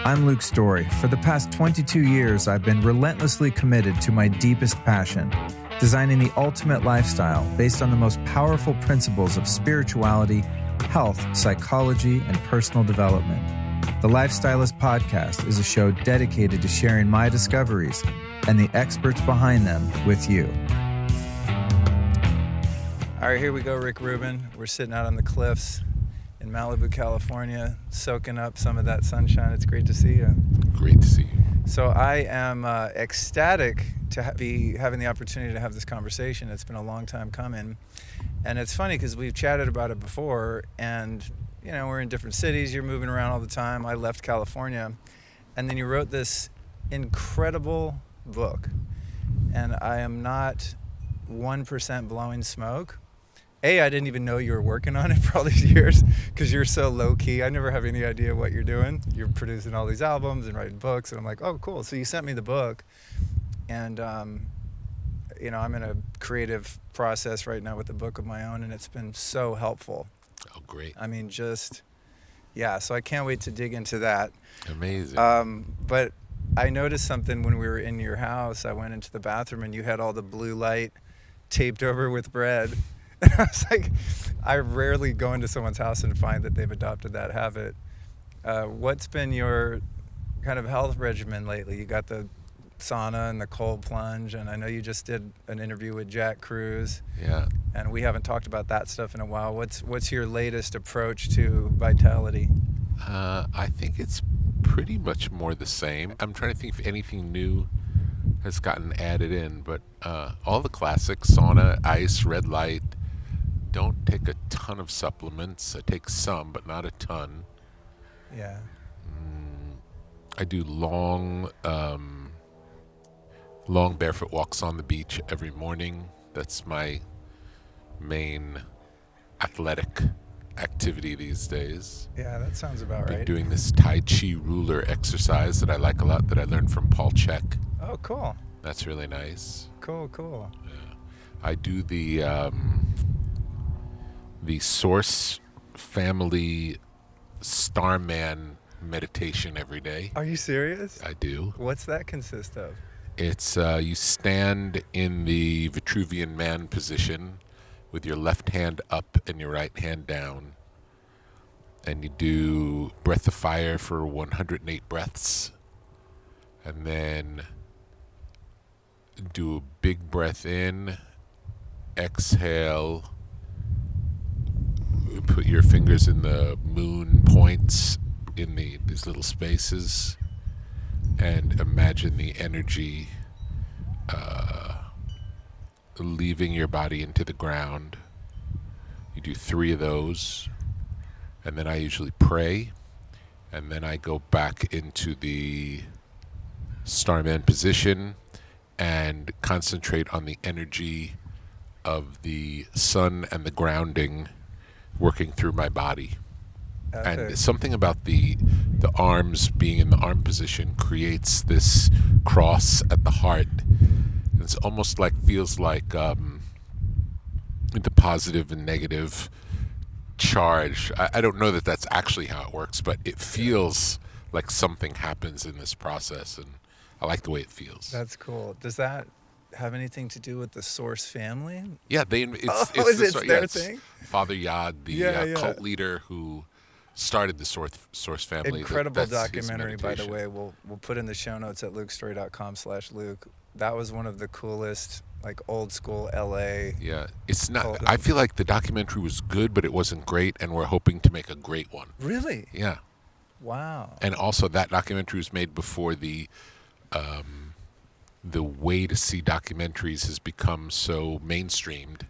I'm Luke Story. For the past 22 years, I've been relentlessly committed to my deepest passion, designing the ultimate lifestyle based on the most powerful principles of spirituality, health, psychology, and personal development. The Lifestylist podcast is a show dedicated to sharing my discoveries and the experts behind them with you. All right, here we go, Rick Rubin. We're sitting out on the cliffs in Malibu, California, soaking up some of that sunshine. It's great to see you. Great to see you. So I am ecstatic to be having the opportunity to have this conversation. It's been a long time coming. And it's funny because we've chatted about it before, and you know, we're in different cities. You're moving around all the time. I left California. And then you wrote this incredible book. And I am not 1% blowing smoke. I didn't even know you were working on it for all these years because you're so low-key. I never have any idea what you're doing. You're producing all these albums and writing books, and I'm like, oh, cool. So you sent me the book, and you know, I'm in a creative process right now with a book of my own, and it's been so helpful. Oh, great. I mean, yeah, so I can't wait to dig into that. Amazing. But I noticed something when we were in your house. I went into the bathroom, and you had all the blue light taped over with bread. And I was like, I rarely go into someone's house and find that they've adopted that habit. What's been your kind of health regimen lately? You got the sauna and the cold plunge, and I know you just did an interview with Jack Cruz. Yeah. And we haven't talked about that stuff in a while. What's your latest approach to vitality? I think it's pretty much more the same. I'm trying to think if anything new has gotten added in, but all the classics: sauna, ice, red light. Don't take a ton of supplements. I take some, but not a ton. Yeah. I do long barefoot walks on the beach every morning. That's my main athletic activity these days. Yeah, that sounds about Been right. doing this Tai Chi ruler exercise that I like a lot, that I learned from Paul Chek. Oh, cool. That's really nice. Cool. Yeah. I do the Source Family Starman meditation every day. Are you serious? I do. What's that consist of? It's you stand in the Vitruvian Man position with your left hand up and your right hand down. And you do breath of fire for 108 breaths. And then do a big breath in, exhale, put your fingers in the moon points in these little spaces, and imagine the energy leaving your body into the ground. You do 3 of those, and then I usually pray, and then I go back into the Starman position and concentrate on the energy of the sun and the grounding working through my body. Okay. And something about the arms being in the arm position creates this cross at the heart. It's almost like, feels like the positive and negative charge. I don't know that that's actually how it works, but it feels like something happens in this process, and I like the way it feels. That's cool. Does that have anything to do with the Source family? Yeah, it's their thing? Father Yad, the cult leader who started the Source family. Incredible documentary, by the way. We'll put in the show notes at lukestory.com/Luke. That was one of the coolest, like, old school LA. Yeah, it's not. I feel like the documentary was good, but it wasn't great, and we're hoping to make a great one. Really? Yeah. Wow. And also, that documentary was made before the way to see documentaries has become so mainstreamed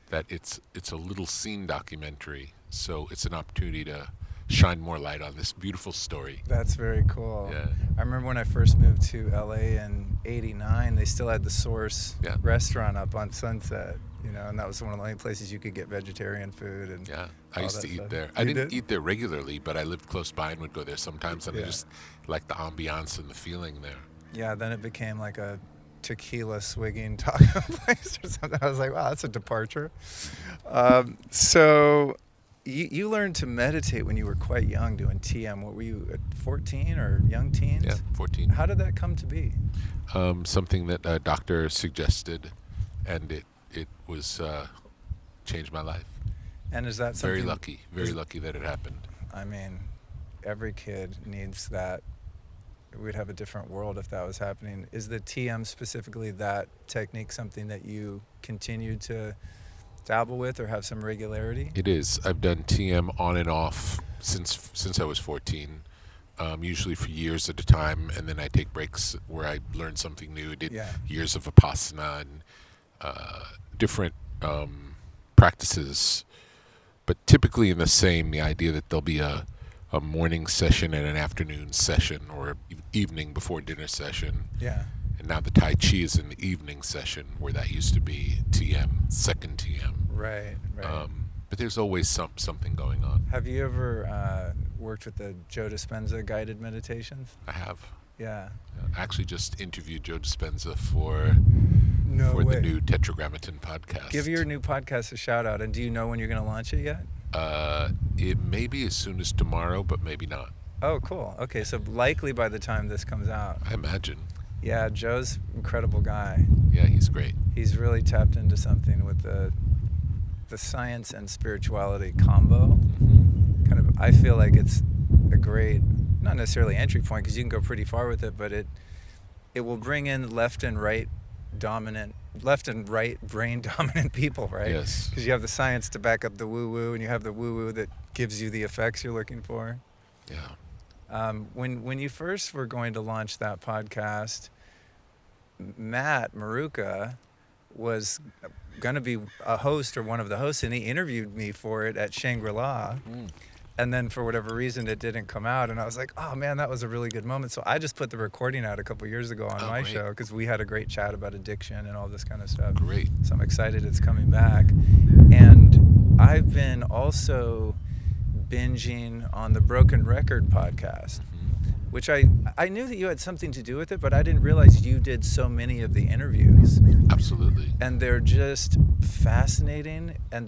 that it's a little scene documentary. So it's an opportunity to shine more light on this beautiful story. That's very cool. Yeah. I remember when I first moved to LA in '89, they still had the Source restaurant up on Sunset, you know, and that was one of the only places you could get vegetarian food. And yeah, I used to eat there. I didn't eat there regularly, but I lived close by and would go there sometimes, and I just liked the ambiance and the feeling there. Yeah, then it became like a tequila swigging taco place or something. I was like, wow, that's a departure. So You learned to meditate when you were quite young, doing TM. What were you, at 14 or young teens? Yeah, 14. How did that come to be? Something that a doctor suggested, and it was changed my life. And is that something? Very lucky that it happened. I mean, every kid needs that. We'd have a different world if that was happening. Is the TM specifically, that technique, something that you continue to dabble with or have some regularity? It is. I've done TM on and off since I was 14, usually for years at a time, and then I take breaks where I learn something new. I did years of Vipassana and different practices, but typically in the idea that there'll be a morning session and an afternoon session, or evening before dinner session. Yeah. And now the Tai Chi is in the evening session, where that used to be TM, second TM. Right. But there's always something going on. Have you ever worked with the Joe Dispenza guided meditations? I have. Yeah. I actually just interviewed Joe Dispenza for the new Tetragrammaton podcast. Give your new podcast a shout out. And do you know when you're going to launch it yet? It may be as soon as tomorrow, but maybe not. Oh, cool. Okay, so likely by the time this comes out. I imagine. Yeah, Joe's an incredible guy. Yeah, he's great. He's really tapped into something with the science and spirituality combo. Kind of, I feel like it's a great, not necessarily entry point, because you can go pretty far with it, but it will bring in left and right brain dominant people, right? Yes. Because you have the science to back up the woo-woo, and you have the woo-woo that gives you the effects you're looking for. Yeah. When you first were going to launch that podcast, Matt Maruka was going to be a host or one of the hosts, and he interviewed me for it at Shangri-La. And then for whatever reason, it didn't come out. And I was like, oh, man, that was a really good moment. So I just put the recording out a couple years ago on my show, because we had a great chat about addiction and all this kind of stuff. Great. So I'm excited it's coming back. And I've been also binging on the Broken Record podcast, which I knew that you had something to do with it, but I didn't realize you did so many of the interviews. Absolutely. And they're just fascinating, and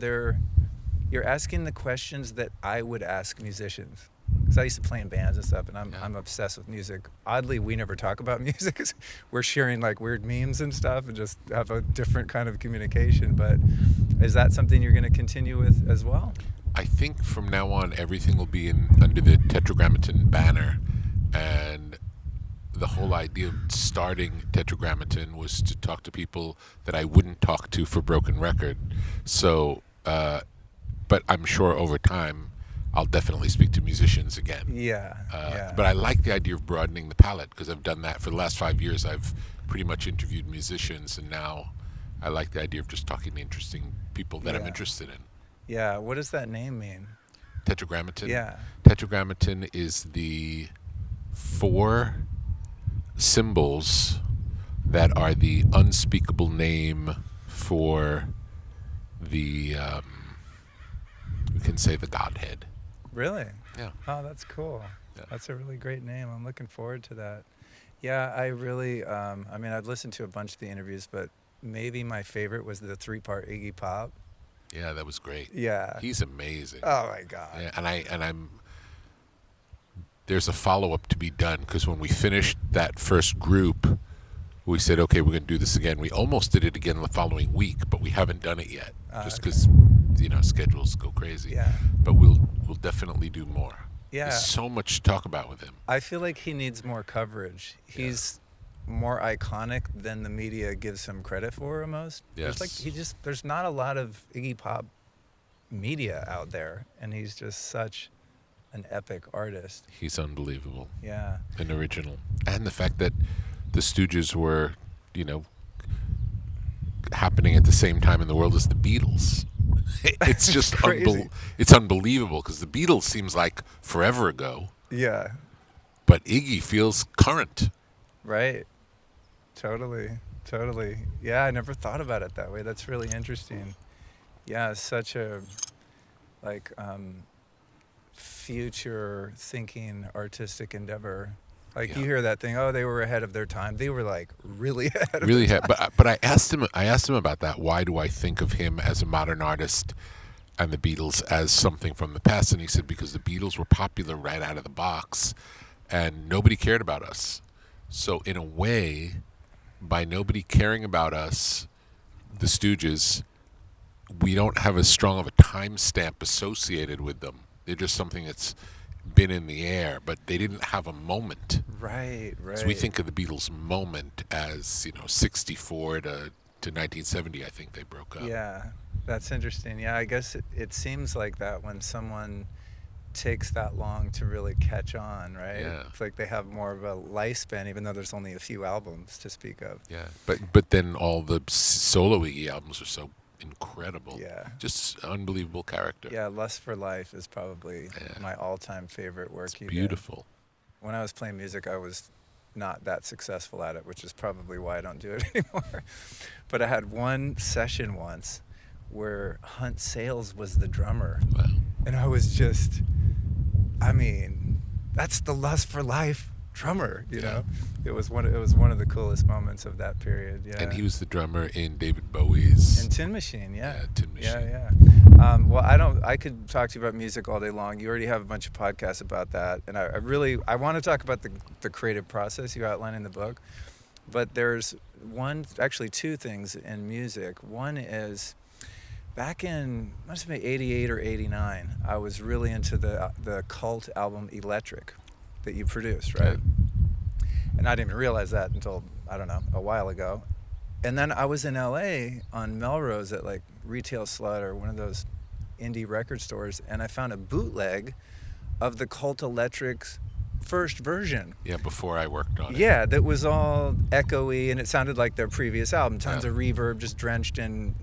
you're asking the questions that I would ask musicians. Because I used to play in bands and stuff, and I'm obsessed with music. Oddly, we never talk about music, 'cause we're sharing like weird memes and stuff and just have a different kind of communication. But is that something you're going to continue with as well? I think from now on, everything will be under the Tetragrammaton banner. And the whole idea of starting Tetragrammaton was to talk to people that I wouldn't talk to for Broken Record. So, but I'm sure over time, I'll definitely speak to musicians again. Yeah. But I like the idea of broadening the palette, because I've done that for the last 5 years. I've pretty much interviewed musicians, and now I like the idea of just talking to interesting people that I'm interested in. Yeah. What does that name mean? Tetragrammaton? Yeah. Tetragrammaton is the 4 symbols that are the unspeakable name for the, we can say, the Godhead. Really? Yeah. Oh, that's cool. Yeah. That's a really great name. I'm looking forward to that. Yeah, I really, I've listened to a bunch of the interviews, but maybe my favorite was the 3-part Iggy Pop. Yeah, that was great. Yeah. He's amazing. Oh my God. Yeah, and there's a follow-up to be done, because when we finished that first group, we said, okay, we're going to do this again. We almost did it again the following week, but we haven't done it yet, just because schedules go crazy. Yeah. But we'll definitely do more. Yeah. There's so much to talk about with him. I feel like he needs more coverage. He's more iconic than the media gives him credit for almost. Yes. There's not a lot of Iggy Pop media out there, and he's just such an epic artist. He's unbelievable. Yeah. An original. And the fact that the Stooges were, happening at the same time in the world as the Beatles. It's just it's unbelievable, because the Beatles seems like forever ago. Yeah. But Iggy feels current. Right. Totally. Yeah, I never thought about it that way. That's really interesting. Yeah, such a future thinking artistic endeavor. You hear that thing, oh, they were ahead of their time. They were really ahead of their time. But I asked him about that. Why do I think of him as a modern artist? and the Beatles as something from the past. And he said because the Beatles were popular right out of the box, and nobody cared about us. So in a way, by nobody caring about us, the Stooges, we don't have as strong of a timestamp associated with them. They're just something that's been in the air, but they didn't have a moment. Right. So we think of the Beatles' moment as 64 to 1970. I think they broke up. Yeah, that's interesting. Yeah, I guess it seems like that when someone takes that long to really catch on, right? Yeah. It's like they have more of a lifespan, even though there's only a few albums to speak of. Yeah, but then all the solo Iggy albums are so incredible. Yeah. Just unbelievable character. Yeah, Lust for Life is probably Yeah. my all-time favorite work. It's you did. beautiful. When I was playing music, I was not that successful at it, which is probably why I don't do it anymore. But I had one session once where Hunt Sales was the drummer. Wow. And I was just, that's the Lust for Life drummer, you know? It was one of the coolest moments of that period, yeah. And he was the drummer in David Bowie's And Tin Machine, yeah. Yeah, Tin Machine. Yeah. Well, I could talk to you about music all day long. You already have a bunch of podcasts about that. And I want to talk about the creative process you outline in the book. But there's actually two things in music. One is, back in, must have been 88 or 89, I was really into the cult album Electric that you produced, right? Yeah. And I didn't even realize that until, I don't know, a while ago. And then I was in LA on Melrose at like Retail Slut or one of those indie record stores, and I found a bootleg of the Cult Electric's first version. Yeah, before I worked on it. Yeah, that was all echoey, and it sounded like their previous album. Tons of reverb, just drenched in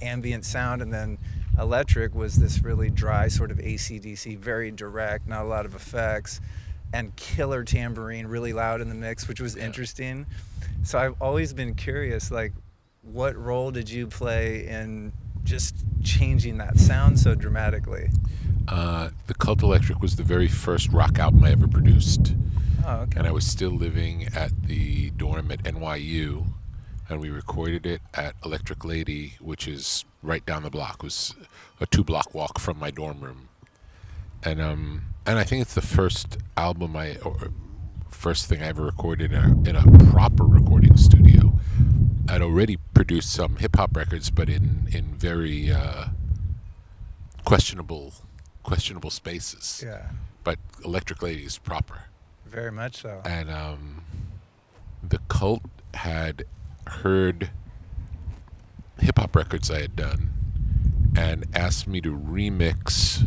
ambient sound, and then Electric was this really dry sort of AC/DC, very direct, not a lot of effects, and killer tambourine, really loud in the mix, which was interesting. So I've always been curious, like, what role did you play in just changing that sound so dramatically? The Cult Electric was the very first rock album I ever produced. Oh, okay. And I was still living at the dorm at NYU, and we recorded it at Electric Lady, which is right down the block. It was a 2-block walk from my dorm room. And I think it's the first album first thing I ever recorded in a proper recording studio. I'd already produced some hip hop records, but in very questionable spaces. Yeah, But Electric Lady is proper. very much so. And the Cult had heard hip hop records I had done and asked me to remix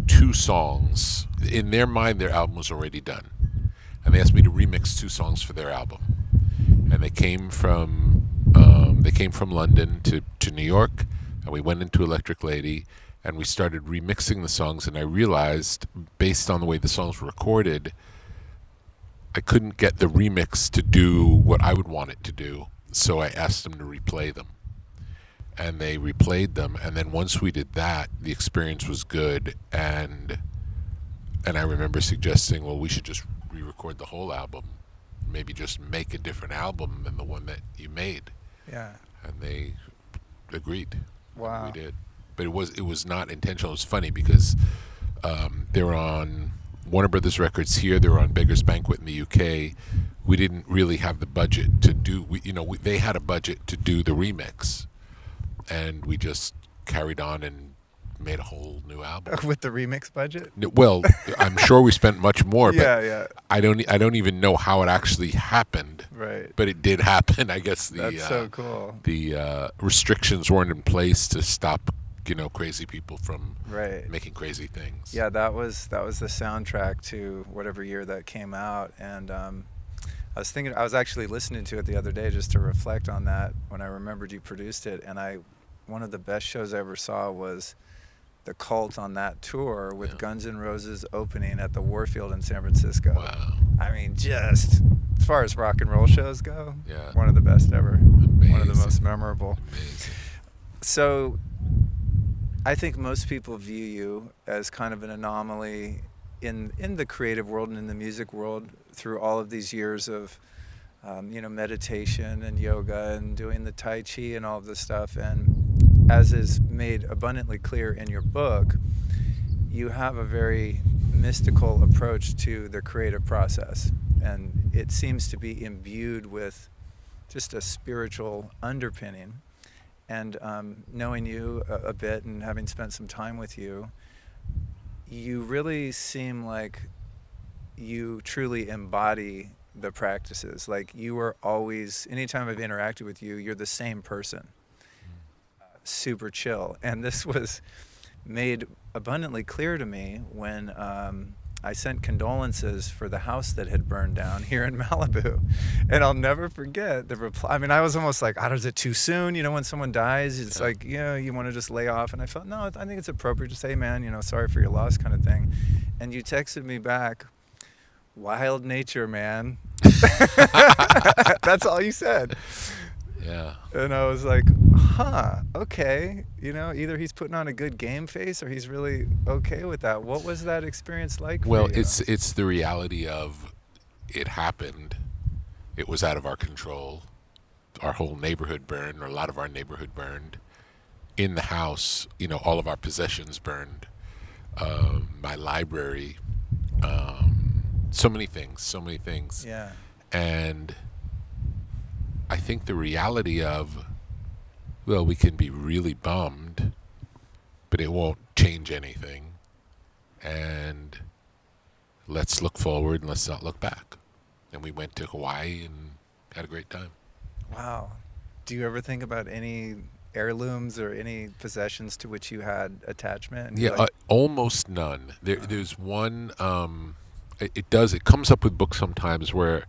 2 songs. In their mind, their album was already done, and they asked me to remix 2 songs for their album. And they came from London to New York, and we went into Electric Lady, and we started remixing the songs. And I realized, based on the way the songs were recorded, I couldn't get the remix to do what I would want it to do. So I asked them to replay them. And they replayed them, and then once we did that, the experience was good, and I remember suggesting, well, we should just re-record the whole album, maybe just make a different album than the one that you made. Yeah. And they agreed. Wow. We did, but it was not intentional. It was funny because they were on Warner Brothers Records here, they were on Beggar's Banquet in the UK. We didn't really have the budget to do. They had a budget to do the remix. And we just carried on and made a whole new album. With the remix budget? Well, I'm sure we spent much more, but Yeah. I don't even know how it actually happened. Right. But it did happen. I guess That's so cool. The restrictions weren't in place to stop, crazy people from making crazy things. Yeah, that was the soundtrack to whatever year that came out, and I was actually listening to it the other day just to reflect on that when I remembered you produced it, and one of the best shows I ever saw was the Cult on that tour with Guns N' Roses opening at the Warfield in San Francisco. Wow. Just as far as rock and roll shows go, Yeah. one of the best ever. Amazing. One of the most memorable. Amazing. So I think most people view you as kind of an anomaly in the creative world and in the music world through all of these years of meditation and yoga and doing the Tai Chi and all of this stuff. And as is made abundantly clear in your book, you have a very mystical approach to the creative process, and it seems to be imbued with just a spiritual underpinning. And knowing you a bit and having spent some time with you, you really seem like you truly embody the practices. Like you are always, anytime I've interacted with you, you're the same person. Super chill. And this was made abundantly clear to me when I sent condolences for the house that had burned down here in Malibu. And I'll never forget the reply. I mean, I was almost like, is it too soon? You know, when someone dies, it's like, you want to just lay off. And I felt, no, I think it's appropriate to say, man, sorry for your loss kind of thing. And you texted me back, wild nature, man. That's all you said. Yeah. And I was like, okay. Either he's putting on a good game face or he's really okay with that. What was that experience like for you? It's the reality of it happened. It was out of our control. Our whole neighborhood burned, or a lot of our neighborhood burned. In the house, all of our possessions burned. My library, so many things. Yeah. And I think the reality of, we can be really bummed, but it won't change anything. And let's look forward and let's not look back. And we went to Hawaii and had a great time. Wow. Do you ever think about any heirlooms or any possessions to which you had attachment? Yeah, almost none. There's one, it comes up with books sometimes where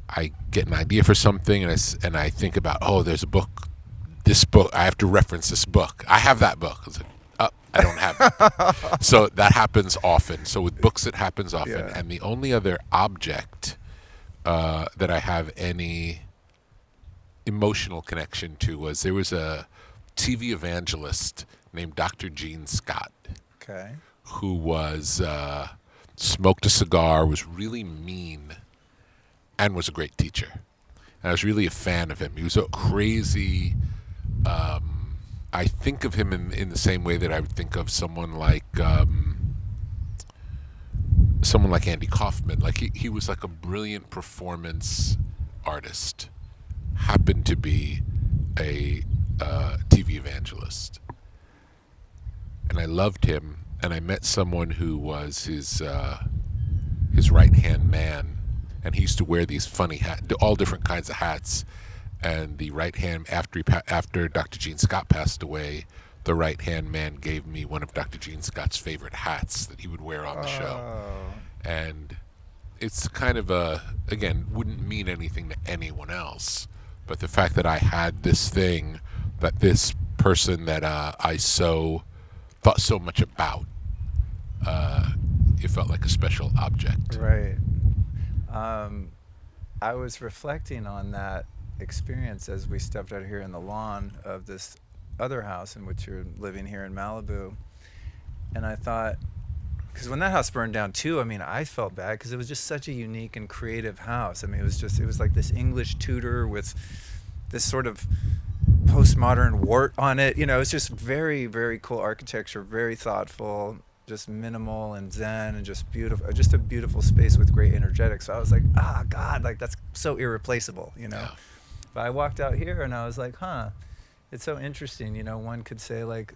I get an idea for something and I think about, there's a book, this book, I have to reference this book. I have that book. It's like, I don't have it. So that happens often. So with books, it happens often. Yeah. And the only other object that I have any emotional connection to was there was a TV evangelist named Dr. Gene Scott. Okay. Who was, smoked a cigar, was really mean, and was a great teacher. And I was really a fan of him. He was a crazy, I think of him in the same way that I would think of someone like Andy Kaufman. Like he was like a brilliant performance artist, happened to be a TV evangelist. And I loved him, and I met someone who was his right-hand man. And he used to wear these funny hats, all different kinds of hats. And the right hand, after Dr. Gene Scott passed away, the right hand man gave me one of Dr. Gene Scott's favorite hats that he would wear on the show. And it's kind of again, wouldn't mean anything to anyone else, but the fact that I had this thing, that this person that I thought so much about, it felt like a special object. Right. I was reflecting on that experience as we stepped out here in the lawn of this other house in which you're living here in Malibu. And I thought, because when that house burned down too, I felt bad because it was just such a unique and creative house. It was like this English Tudor with this sort of postmodern wart on it. It was just very, very cool architecture, very thoughtful, just minimal and zen and just beautiful, just a beautiful space with great energetics. So I was like, God, like that's so irreplaceable, Yeah. But I walked out here and I was like, it's so interesting. One could say like,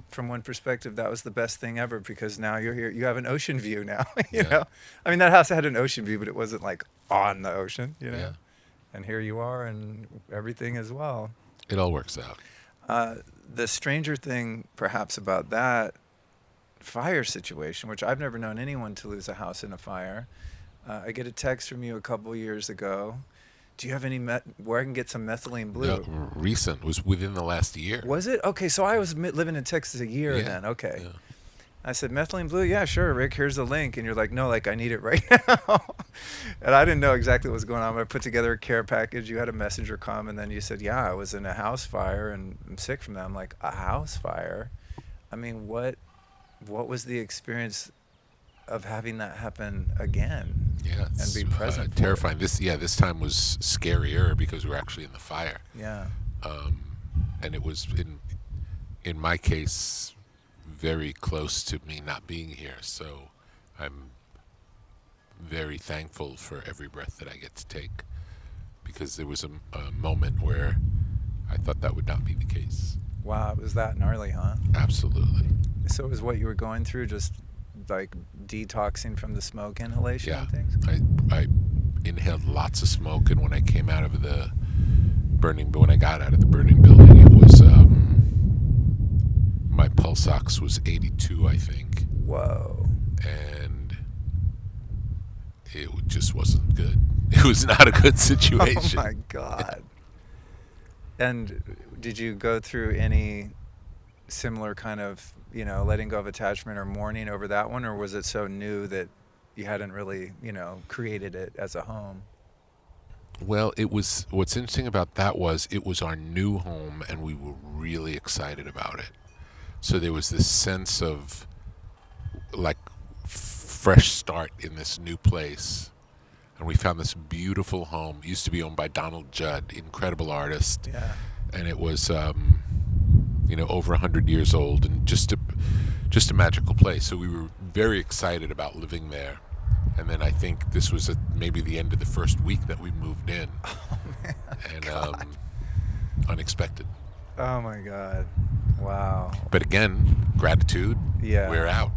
from one perspective, that was the best thing ever because now you're here, you have an ocean view now, you know? That house had an ocean view, but it wasn't like on the ocean, Yeah. And here you are and everything as well. It all works out. The stranger thing perhaps about that fire situation, which I've never known anyone to lose a house in a fire. I get a text from you a couple years ago. Do you have any where I can get some methylene blue? No, recent, was within the last year. Was it? Okay, so I was living in Texas a year then. Okay. Yeah. I said, methylene blue? Yeah, sure, Rick, here's the link. And you're like, no, like I need it right now. And I didn't know exactly what was going on. But I put together a care package. You had a messenger come, and then you said, yeah, I was in a house fire and I'm sick from that. I'm like, a house fire? What was the experience of having that happen again? Yeah, and be present for terrifying. This time was scarier because we were actually in the fire. Yeah. And it was in my case, very close to me not being here. So I'm very thankful for every breath that I get to take, because there was a moment where I thought that would not be the case. Wow, it was that gnarly, huh? Absolutely. So it was what you were going through, just like detoxing from the smoke inhalation Yeah. and things? I inhaled lots of smoke, and when I came out of the when I got out of the burning building, it was my pulse ox was 82, I think. Whoa. And it just wasn't good. It was not a good situation. Oh my God. And did you go through any similar kind of, letting go of attachment or mourning over that one, or was it so new that you hadn't really, created it as a home? Well, what's interesting about that was it was our new home, and we were really excited about it. So there was this sense of like fresh start in this new place. And we found this beautiful home. It used to be owned by Donald Judd, incredible artist. Yeah. And it was, over 100 years old, and just a magical place. So we were very excited about living there. And then I think this was maybe the end of the first week that we moved in. Oh, man. And unexpected. Oh, my God. Wow. But again, gratitude. Yeah. We're out.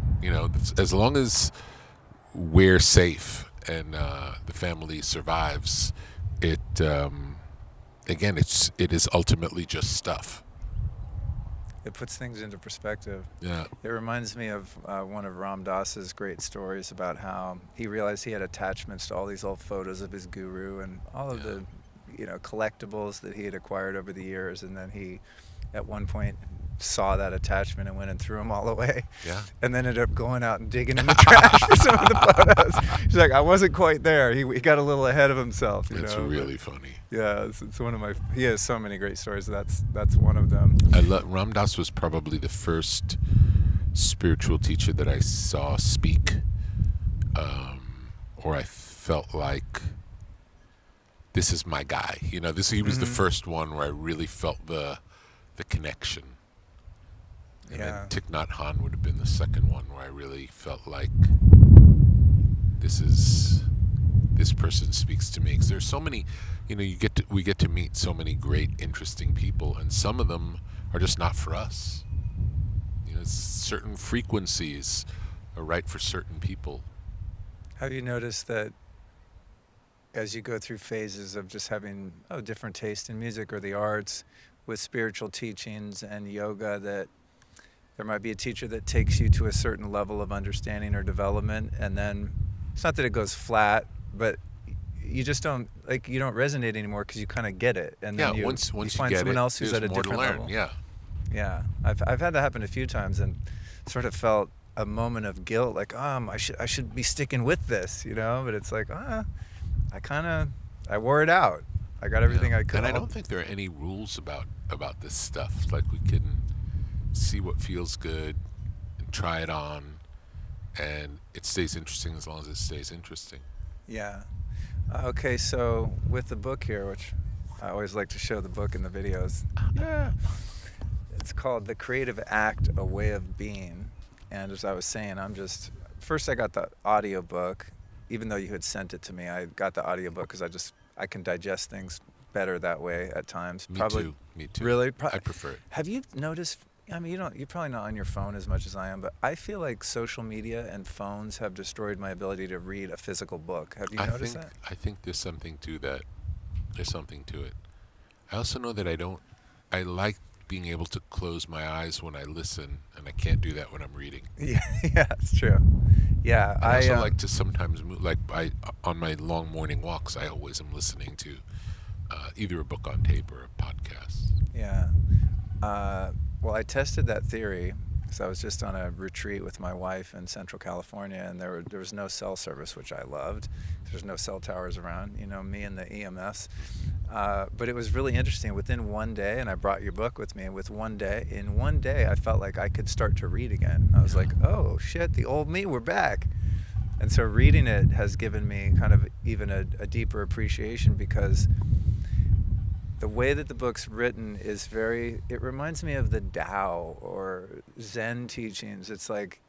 As long as we're safe and the family survives, it is ultimately just stuff. It puts things into perspective. Yeah. It reminds me of one of Ram Dass's great stories about how he realized he had attachments to all these old photos of his guru and all of the, collectibles that he had acquired over the years, and then he, at one point, saw that attachment and went and threw them all away. Yeah. And then ended up going out and digging in the trash for some of the photos. He's like, I wasn't quite there. He got a little ahead of himself. It's really funny. Yeah, it's one of my. He has so many great stories. That's one of them. Ram Dass was probably the first spiritual teacher that I saw speak, or I felt like this is my guy. He was the first one where I really felt the connection. And then Thich Nhat Hanh would have been the second one where I really felt like this person speaks to me. Because there's so many, we get to meet so many great, interesting people, and some of them are just not for us. Certain frequencies are right for certain people. Have you noticed that as you go through phases of just having different taste in music or the arts, with spiritual teachings and yoga, that there might be a teacher that takes you to a certain level of understanding or development, and then it's not that it goes flat, but you just don't resonate anymore because you kind of get it, and then you find someone else who's at a different level. Yeah. I've had that happen a few times, and sort of felt a moment of guilt, like I should be sticking with this, but it's like I wore it out. I got everything I could. And I don't think there are any rules about this stuff. Like, we can see what feels good and try it on, and it stays interesting as long as it stays interesting. Yeah. Okay, so with the book here, which I always like to show the book in the videos. Yeah. It's called The Creative Act, A Way of Being. And as I was saying, first I got the audiobook. Even though you had sent it to me, I got the audiobook because I can digest things better that way at times. Me too. Really? I prefer it. Have you noticed, you're probably not on your phone as much as I am, but I feel like social media and phones have destroyed my ability to read a physical book. Have you noticed that? I think there's something to that. There's something to it. I also know that I like being able to close my eyes when I listen, and I can't do that when I'm reading. Yeah, it's true. Yeah, I also like to sometimes move, on my long morning walks, I always am listening to either a book on tape or a podcast. Yeah. Well, I tested that theory because I was just on a retreat with my wife in Central California, and there was no cell service, which I loved. There's no cell towers around, me and the EMFs. But it was really interesting. Within one day, and I brought your book with me, and in one day, I felt like I could start to read again. I was like, oh, shit, the old me, we're back. And so reading it has given me kind of even a deeper appreciation, because the way that the book's written is it reminds me of the Tao or Zen teachings. It's like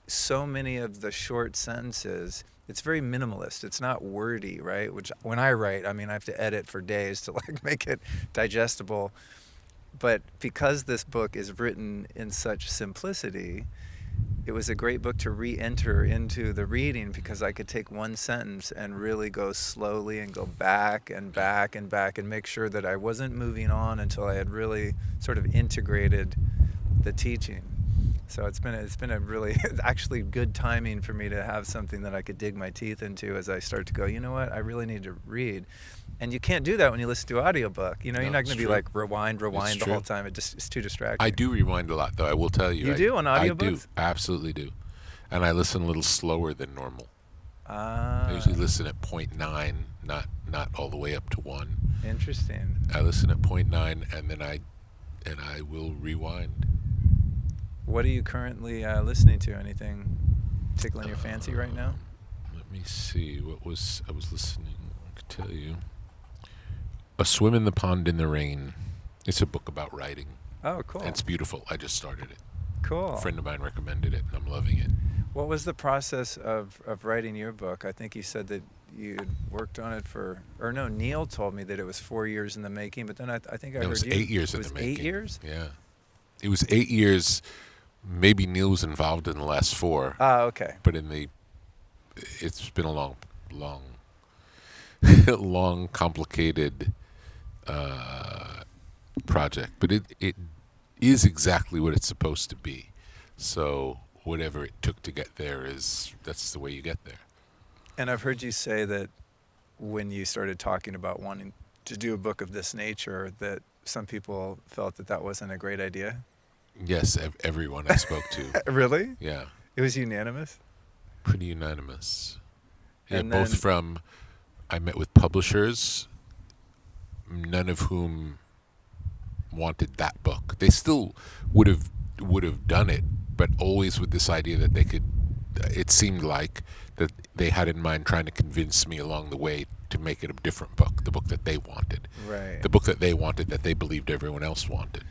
so many of the short sentences, it's very minimalist. It's not wordy, right? Which when I write, I mean, I have to edit for days to like make it digestible. But because this book is written in such simplicity, it was a great book to re-enter into the reading because I could take one sentence and really go slowly and go back and back and back and make sure that I wasn't moving on until I had really sort of integrated the teaching. So it's been a really actually good timing for me to have something that I could dig my teeth into as I start to go, you know what, I really need to read. And you can't do that when you listen to an audiobook. You know, No, you're not going to be true. like rewind It's the true. whole time. It's too distracting. I do rewind a lot, though. I will tell you. You do on I do, audiobooks? absolutely do. And I listen a little slower than normal. I usually listen at 0.9, not all the way up to 1. Interesting. I listen at 0.9, and then I will rewind. What are you currently listening to? Anything tickling your fancy right now? Let me see. I was listening? I could tell you. A Swim in the Pond in the Rain. It's a book about writing. Oh, cool. And it's beautiful. I just started it. Cool. A friend of mine recommended it, and I'm loving it. What was the process of writing your book? I think you said that you'd worked on it Neil told me that it was 4 years in the making, but then I think I heard it was you. 8 years It in was the making. 8 years? Yeah. It was 8 years. Maybe Neil was involved in the last 4. Ah, okay. But it's been a long, long, complicated project. But it is exactly what it's supposed to be. So whatever it took to get there that's the way you get there. And I've heard you say that when you started talking about wanting to do a book of this nature, that some people felt that wasn't a great idea. Yes, everyone I spoke to. Really? Yeah. It was unanimous? Pretty unanimous. Yeah, And both then- I met with publishers, none of whom wanted that book. They still would have done it, but always with this idea that they could. It seemed like that they had in mind trying to convince me along the way to make it a different book, the book that they wanted, Right. the book that they wanted that they believed everyone else wanted.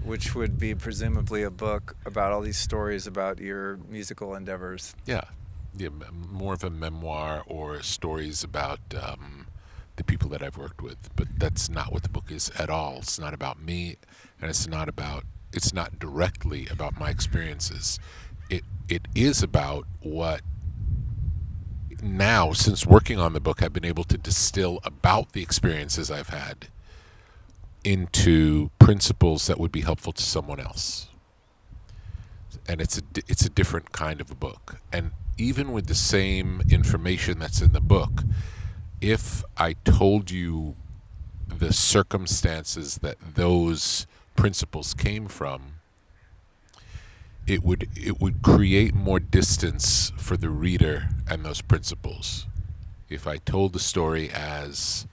Which would be presumably a book about all these stories about your musical endeavors. Yeah, more of a memoir or stories about the people that I've worked with. But that's not what the book is at all. It's not about me, and it's not directly about my experiences. It is about what now, since working on the book, I've been able to distill about the experiences I've had into principles that would be helpful to someone else. And it's a different kind of a book. And even with the same information that's in the book, if I told you the circumstances that those principles came from, it would create more distance for the reader and those principles. If I told the story as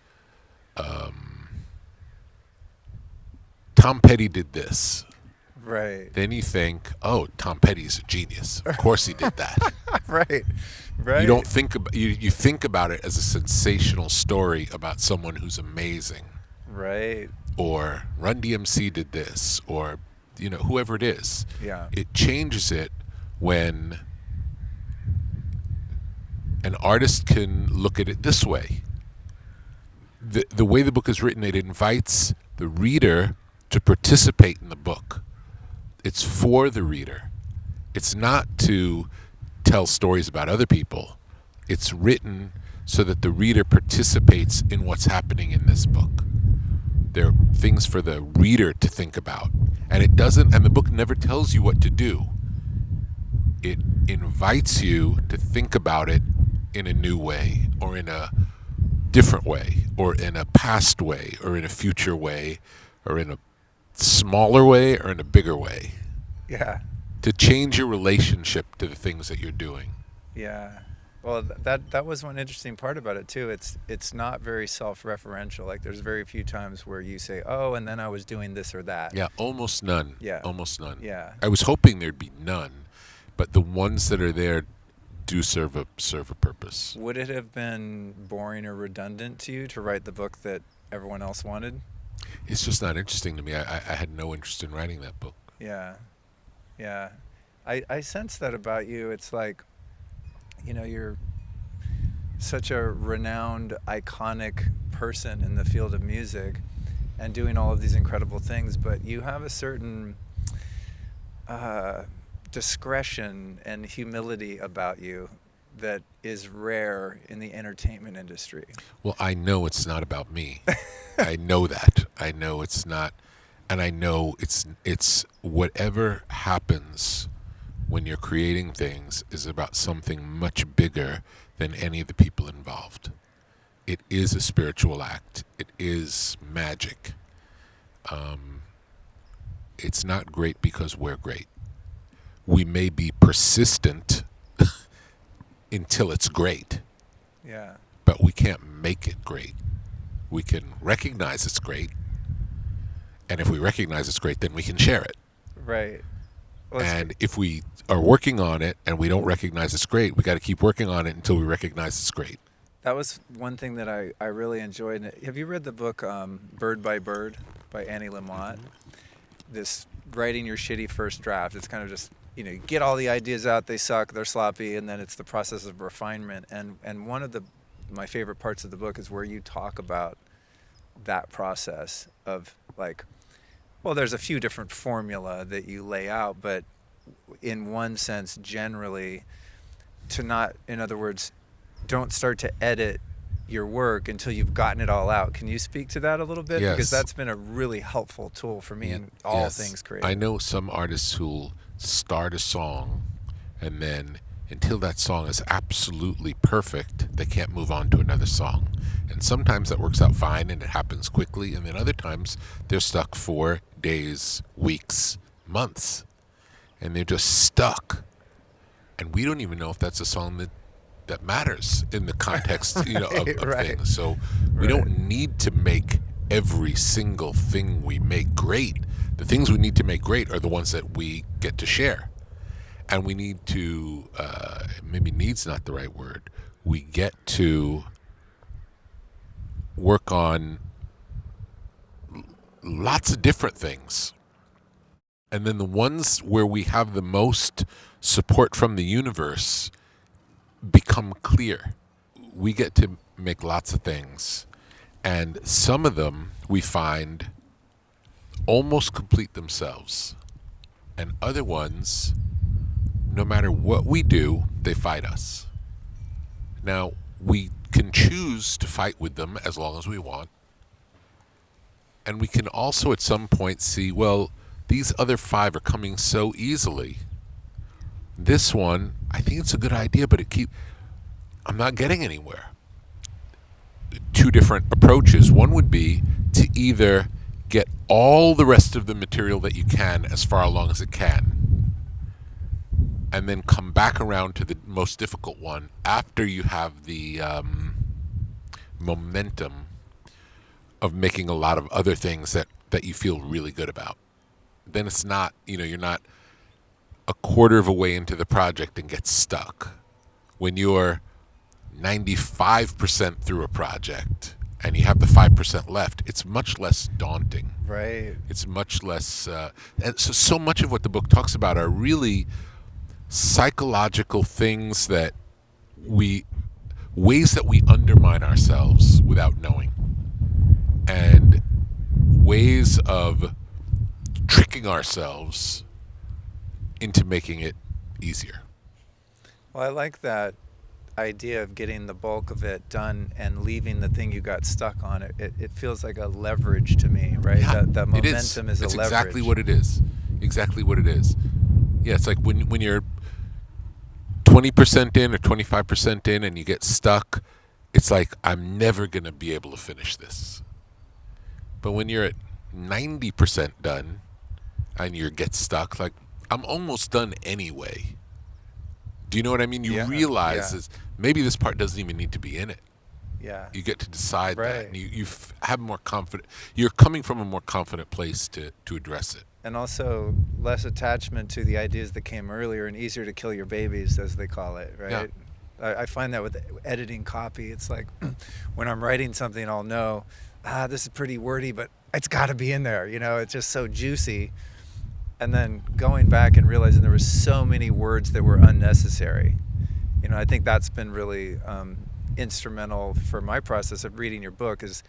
Tom Petty did this, Right. then you think, oh, Tom Petty's a genius. Of course he did that. Right. You don't think about you think about it as a sensational story about someone who's amazing, Right. or Run DMC did this, or whoever it is. Yeah. It changes it when an artist can look at it this way. The way the book is written, it invites the reader to participate in the book. It's for the reader. It's not to tell stories about other people. It's written so that the reader participates in what's happening in this book. There are things for the reader to think about. And the book never tells you what to do. It invites you to think about it in a new way, or in a different way, or in a past way, or in a future way, or in a smaller way, or in a bigger way. Yeah. To change your relationship to the things that you're doing. Yeah. Well, that was one interesting part about it too. It's not very self-referential. Like there's very few times where you say, "Oh, and then I was doing this or that." Yeah, almost none. Yeah. Almost none. Yeah. I was hoping there'd be none, but the ones that are there do serve a purpose. Would it have been boring or redundant to you to write the book that everyone else wanted? It's just not interesting to me. I had no interest in writing that book. Yeah, yeah. I sense that about you. It's like, you're such a renowned, iconic person in the field of music and doing all of these incredible things, but you have a certain discretion and humility about you that is rare in the entertainment industry. Well, I know it's not about me. I know that. I know it's not, and I know it's whatever happens when you're creating things is about something much bigger than any of the people involved. It is a spiritual act. It is magic. It's not great because we're great. We may be persistent until it's great, Yeah. but we can't make it great. We can recognize it's great, and if we recognize it's great, then we can share it. Right. Well, And if we are working on it and we don't recognize it's great, we got to keep working on it until we recognize it's great. that was one thing that I really enjoyed. Have you read the book Bird by Bird by Annie Lamott? This writing your shitty first draft. It's kind of just, you get all the ideas out, they suck, they're sloppy, and then it's the process of refinement. And one of my favorite parts of the book is where you talk about that process of like, well, there's a few different formula that you lay out, but in one sense, generally, in other words, don't start to edit your work until you've gotten it all out. Can you speak to that a little bit? Yes. Because that's been a really helpful tool for me in all Yes. things creative. I know some artists who'll start a song, and then until that song is absolutely perfect, they can't move on to another song. And sometimes that works out fine and it happens quickly, and then other times they're stuck for days, weeks, months, and they're just stuck. And we don't even know if that's a song that matters in the context of Right. things. So we don't need to make every single thing we make great. The things we need to make great are the ones that we get to share. And we need to, maybe need's not the right word, we get to work on lots of different things. And then the ones where we have the most support from the universe become clear. We get to make lots of things, and some of them we find almost complete themselves, and other ones, no matter what we do, they fight us. Now, we can choose to fight with them as long as we want, and we can also at some point see, well, these other 5 are coming so easily. This one, I think it's a good idea, but I'm not getting anywhere. 2 different approaches. One would be to either get all the rest of the material that you can as far along as it can, and then come back around to the most difficult one after you have the momentum of making a lot of other things that you feel really good about. Then it's not, you're not a quarter of a way into the project and get stuck. When you're 95% through a project and you have the 5% left, it's much less daunting. Right. It's much less, and so much of what the book talks about are really psychological things ways that we undermine ourselves without knowing, and ways of tricking ourselves into making it easier. Well, I like that idea of getting the bulk of it done and leaving the thing you got stuck on. It feels like a leverage to me, right? Yeah, that momentum is a leverage. It's exactly what it is. Exactly what it is. Yeah, it's like when you're 20% in or 25% in and you get stuck, it's like, I'm never going to be able to finish this. But when you're at 90% done and you get stuck, like, I'm almost done anyway. Do you know what I mean? You realize this, maybe this part doesn't even need to be in it. Yeah. You get to decide that. Right. And you have more confident. You're coming from a more confident place to address it. And also less attachment to the ideas that came earlier and easier to kill your babies, as they call it, right? Yeah. I find that with editing copy. It's like when I'm writing something, I'll know, this is pretty wordy, but it's got to be in there. It's just so juicy. And then going back and realizing there were so many words that were unnecessary. I think that's been really instrumental for my process of reading your book. Is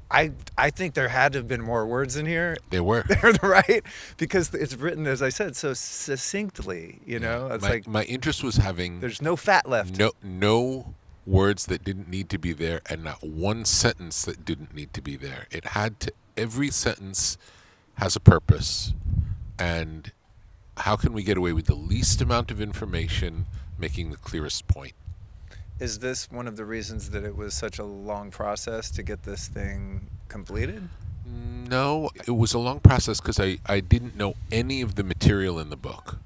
I think there had to have been more words in here. There were. Right? Because it's written, as I said, so succinctly. It's my interest was having there's no fat left. No words that didn't need to be there, and not one sentence that didn't need to be there. It had to. Every sentence has a purpose, and how can we get away with the least amount of information, making the clearest point? Is this one of the reasons that it was such a long process to get this thing completed? No, it was a long process because I didn't know any of the material in the book.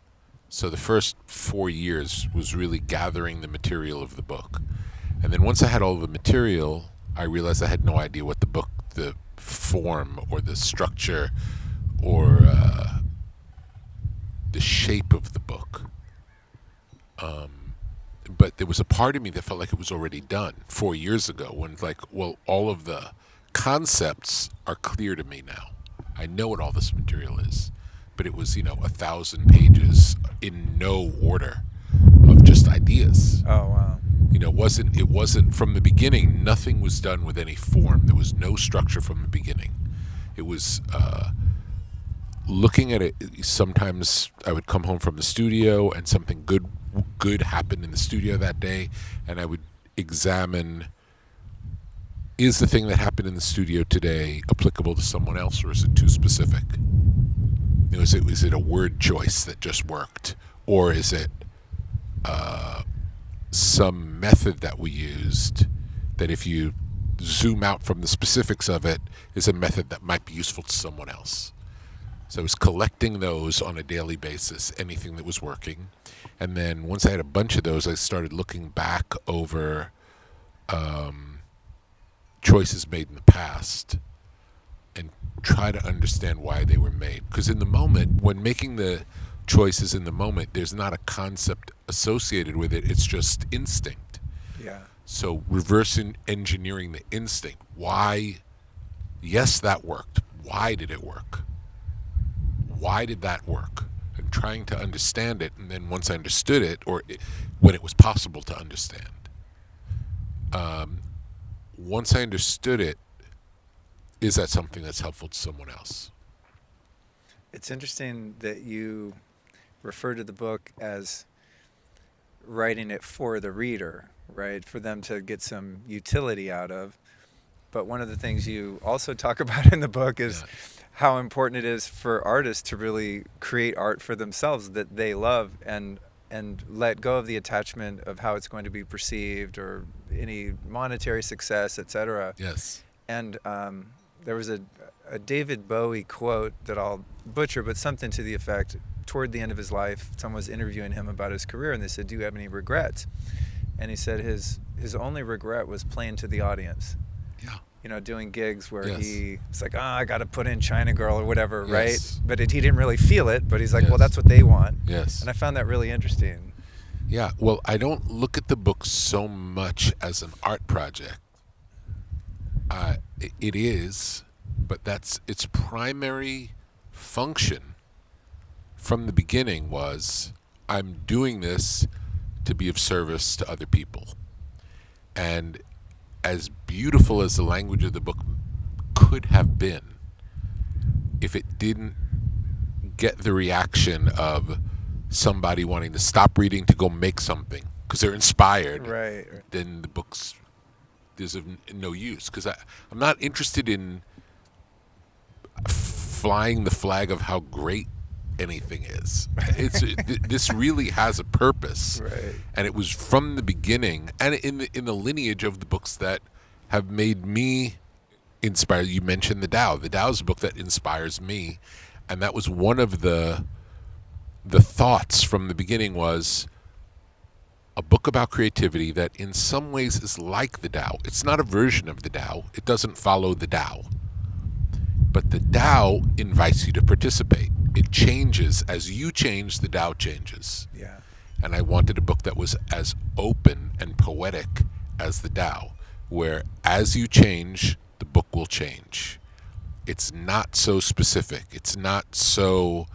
So the first 4 years was really gathering the material of the book. And then once I had all the material, I realized I had no idea what the form or the structure or the shape of the book. But there was a part of me that felt like it was already done 4 years ago when all of the concepts are clear to me now. I know what all this material is. But it was, 1,000 pages in no order of just ideas. Oh, wow. It wasn't from the beginning, nothing was done with any form. There was no structure from the beginning. It was looking at it. Sometimes I would come home from the studio and something good happened in the studio that day, and I would examine, is the thing that happened in the studio today applicable to someone else, or is it too specific? Was it a word choice that just worked, or is it some method that we used that, if you zoom out from the specifics of it, is a method that might be useful to someone else? So I was collecting those on a daily basis, anything that was working. And then once I had a bunch of those, I started looking back over choices made in the past and try to understand why they were made. Because in the moment, when making the choices in the moment, there's not a concept associated with it. It's just instinct. Yeah. So reverse engineering the instinct. Why? Yes, that worked. Why did it work? Why did that work? And trying to understand it. And then once I understood it, when it was possible to understand, once I understood it, is that something that's helpful to someone else? It's interesting that you refer to the book as writing it for the reader, right? For them to get some utility out of. But one of the things you also talk about in the book is how important it is for artists to really create art for themselves that they love and let go of the attachment of how it's going to be perceived or any monetary success, etc. Yes. And there was a David Bowie quote that I'll butcher, but something to the effect, toward the end of his life, someone was interviewing him about his career, and they said, do you have any regrets? And he said his only regret was playing to the audience. Yeah. Doing gigs where Yes. he's like, I got to put in China Girl or whatever, Yes. right? But he didn't really feel it, but he's like, Yes. well, that's what they want. Yes. And I found that really interesting. Yeah, well, I don't look at the book so much as an art project. It is, but that's its primary function from the beginning was, I'm doing this to be of service to other people. And as beautiful as the language of the book could have been, if it didn't get the reaction of somebody wanting to stop reading to go make something because they're inspired, Right. then the book's there's of no use. Because I'm not interested in flying the flag of how great anything is. This really has a purpose, Right. and it was from the beginning, and in the lineage of the books that have made me inspired. You mentioned the Tao. The Tao is a book that inspires me, and that was one of the thoughts from the beginning was a book about creativity that in some ways is like the Tao. It's not a version of the Tao. It doesn't follow the Tao. But the Tao invites you to participate. It changes. As you change, the Tao changes. Yeah. And I wanted a book that was as open and poetic as the Tao, where as you change, the book will change. It's not so specific. It's not so,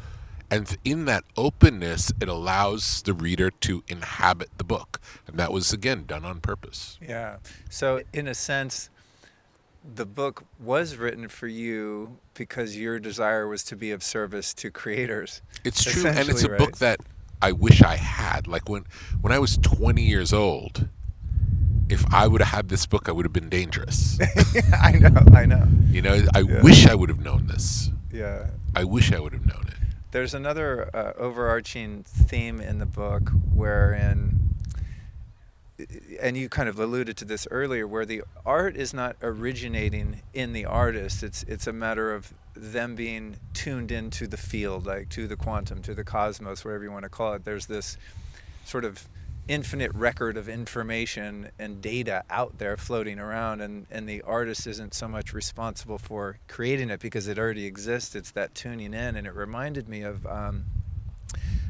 and in that openness, it allows the reader to inhabit the book. And that was, again, done on purpose. Yeah. So in a sense, the book was written for you because your desire was to be of service to creators. It's true, and it's Essentially, a right? book that I wish I had. Like when I was 20 years old, if I would have had this book, I would have been dangerous. I know, I know. You know, I Yeah. wish I would have known this. Yeah. I wish I would have known it. There's another overarching theme in the book wherein, and you kind of alluded to this earlier, where the art is not originating in the artist. It's a matter of them being tuned into the field, like to the quantum, to the cosmos, whatever you want to call it. There's this sort of infinite record of information and data out there floating around, and the artist isn't so much responsible for creating it because it already exists. It's that tuning in. And it reminded me of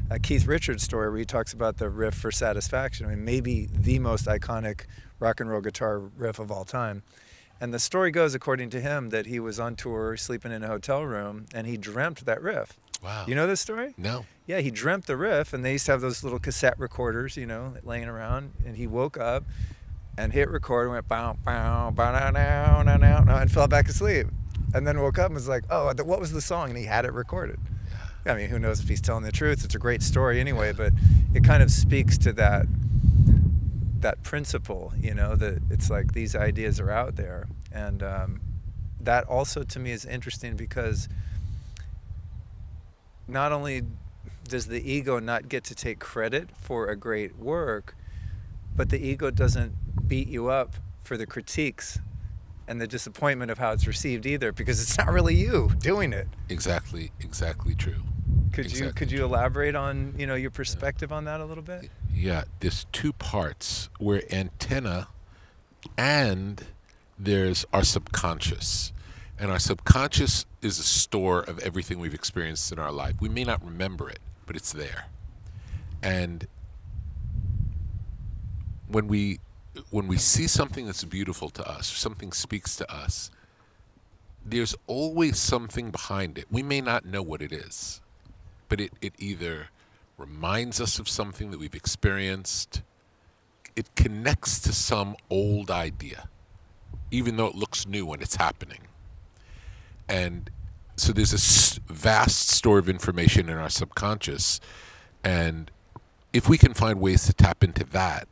a Keith Richards story where he talks about the riff for Satisfaction. I mean, maybe the most iconic rock and roll guitar riff of all time. And the story goes, according to him, that he was on tour, sleeping in a hotel room, and he dreamt that riff. Wow. You know this story? No. Yeah, he dreamt the riff, and they used to have those little cassette recorders, you know, laying around. And he woke up and hit record and went, bow, bow, bow, now, now, now, now, and fell back asleep. And then woke up and was like, oh, what was the song? And he had it recorded. I mean, who knows if he's telling the truth? It's a great story anyway, but it kind of speaks to that principle, you know, that it's like these ideas are out there. And that also to me is interesting because not only does the ego not get to take credit for a great work, but the ego doesn't beat you up for the critiques and the disappointment of how it's received either, because it's not really you doing it. Exactly true. Could you elaborate on, you know, your perspective on that a little bit? Yeah, there's two parts. We're antenna, and there's our subconscious. And our subconscious is a store of everything we've experienced in our life. We may not remember it, but it's there. And when we see something that's beautiful to us, or something speaks to us, there's always something behind it. We may not know what it is, but it either reminds us of something that we've experienced. It connects to some old idea, even though it looks new when it's happening. And so there's a vast store of information in our subconscious, and if we can find ways to tap into that,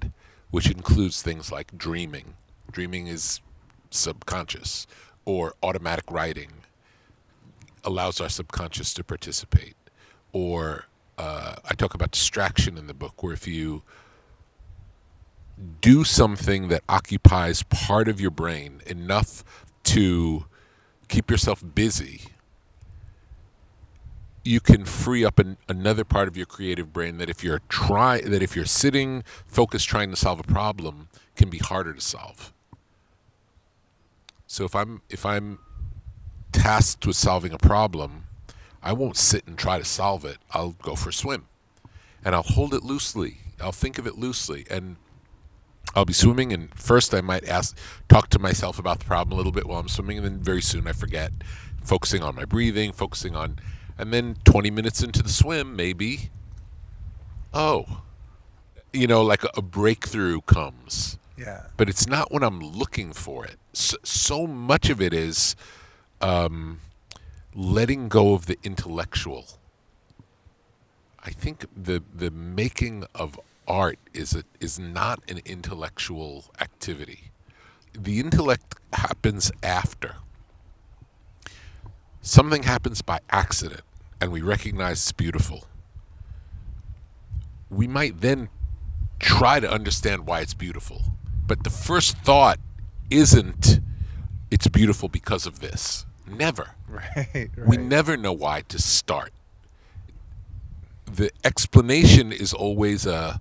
which includes things like dreaming is subconscious, or automatic writing allows our subconscious to participate, or I talk about distraction in the book, where if you do something that occupies part of your brain enough to keep yourself busy, you can free up another part of your creative brain that if you're sitting focused trying to solve a problem, can be harder to solve. So if I'm tasked with solving a problem, I won't sit and try to solve it. I'll go for a swim, and I'll hold it loosely. I'll think of it loosely, and I'll be swimming, and first I might talk to myself about the problem a little bit while I'm swimming, and then very soon I forget, focusing on my breathing, and then 20 minutes into the swim, maybe, like a breakthrough comes. Yeah. But it's not when I'm looking for it. So much of it is letting go of the intellectual. I think the making of art is not an intellectual activity. The intellect happens after. Something happens by accident, and we recognize it's beautiful. We might then try to understand why it's beautiful, but the first thought isn't, it's beautiful because of this. Never. Right. We never know why to start. The explanation is always a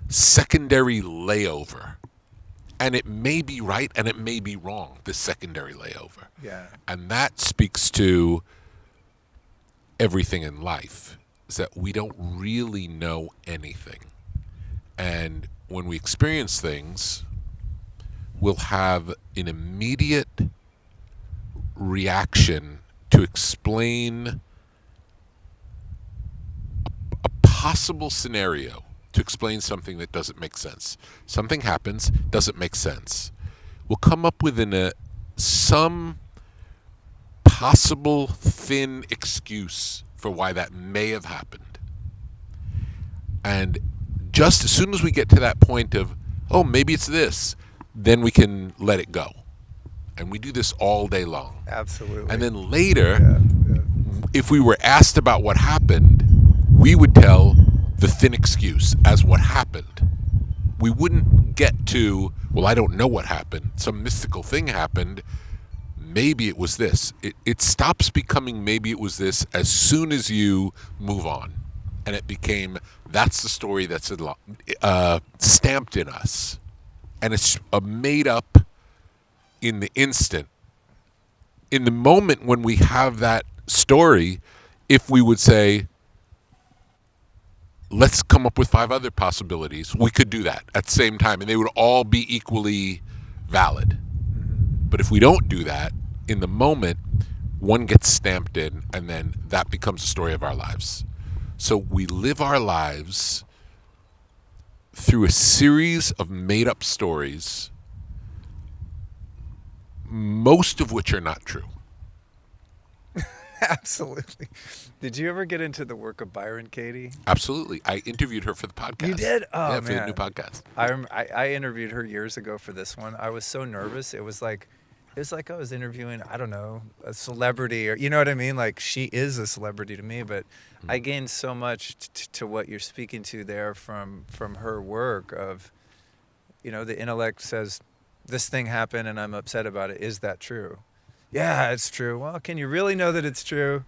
secondary layover. And it may be right and it may be wrong, the secondary layover. Yeah. And that speaks to everything in life, is that we don't really know anything. And when we experience things, we'll have an immediate reaction to explain a possible scenario, to explain something that doesn't make sense. Something happens, doesn't make sense. We'll come up with some possible thin excuse for why that may have happened. And just as soon as we get to that point of, oh, maybe it's this, then we can let it go. And we do this all day long. Absolutely. And then later, Yeah. if we were asked about what happened, we would tell the thin excuse as what happened. We wouldn't get to, well, I don't know what happened. Some mystical thing happened. Maybe it was this. It stops becoming maybe it was this as soon as you move on. And it became, that's the story that's stamped in us. And it's made up in the instant. In the moment when we have that story, if we would say, let's come up with 5 other possibilities, we could do that at the same time, and they would all be equally valid. But if we don't do that, in the moment, one gets stamped in, and then that becomes the story of our lives. So we live our lives through a series of made-up stories, most of which are not true. Absolutely. Did you ever get into the work of Byron Katie? Absolutely. I interviewed her for the podcast. You did? Oh, yeah, man. for the new podcast. I interviewed her years ago for this one. I was so nervous. It was like I was interviewing, I don't know, a celebrity, or you know what I mean? Like, she is a celebrity to me, but I gained so much to what you're speaking to there from her work of, you know, the intellect says, this thing happened and I'm upset about it. Is that true? Yeah, it's true. Well, can you really know that it's true?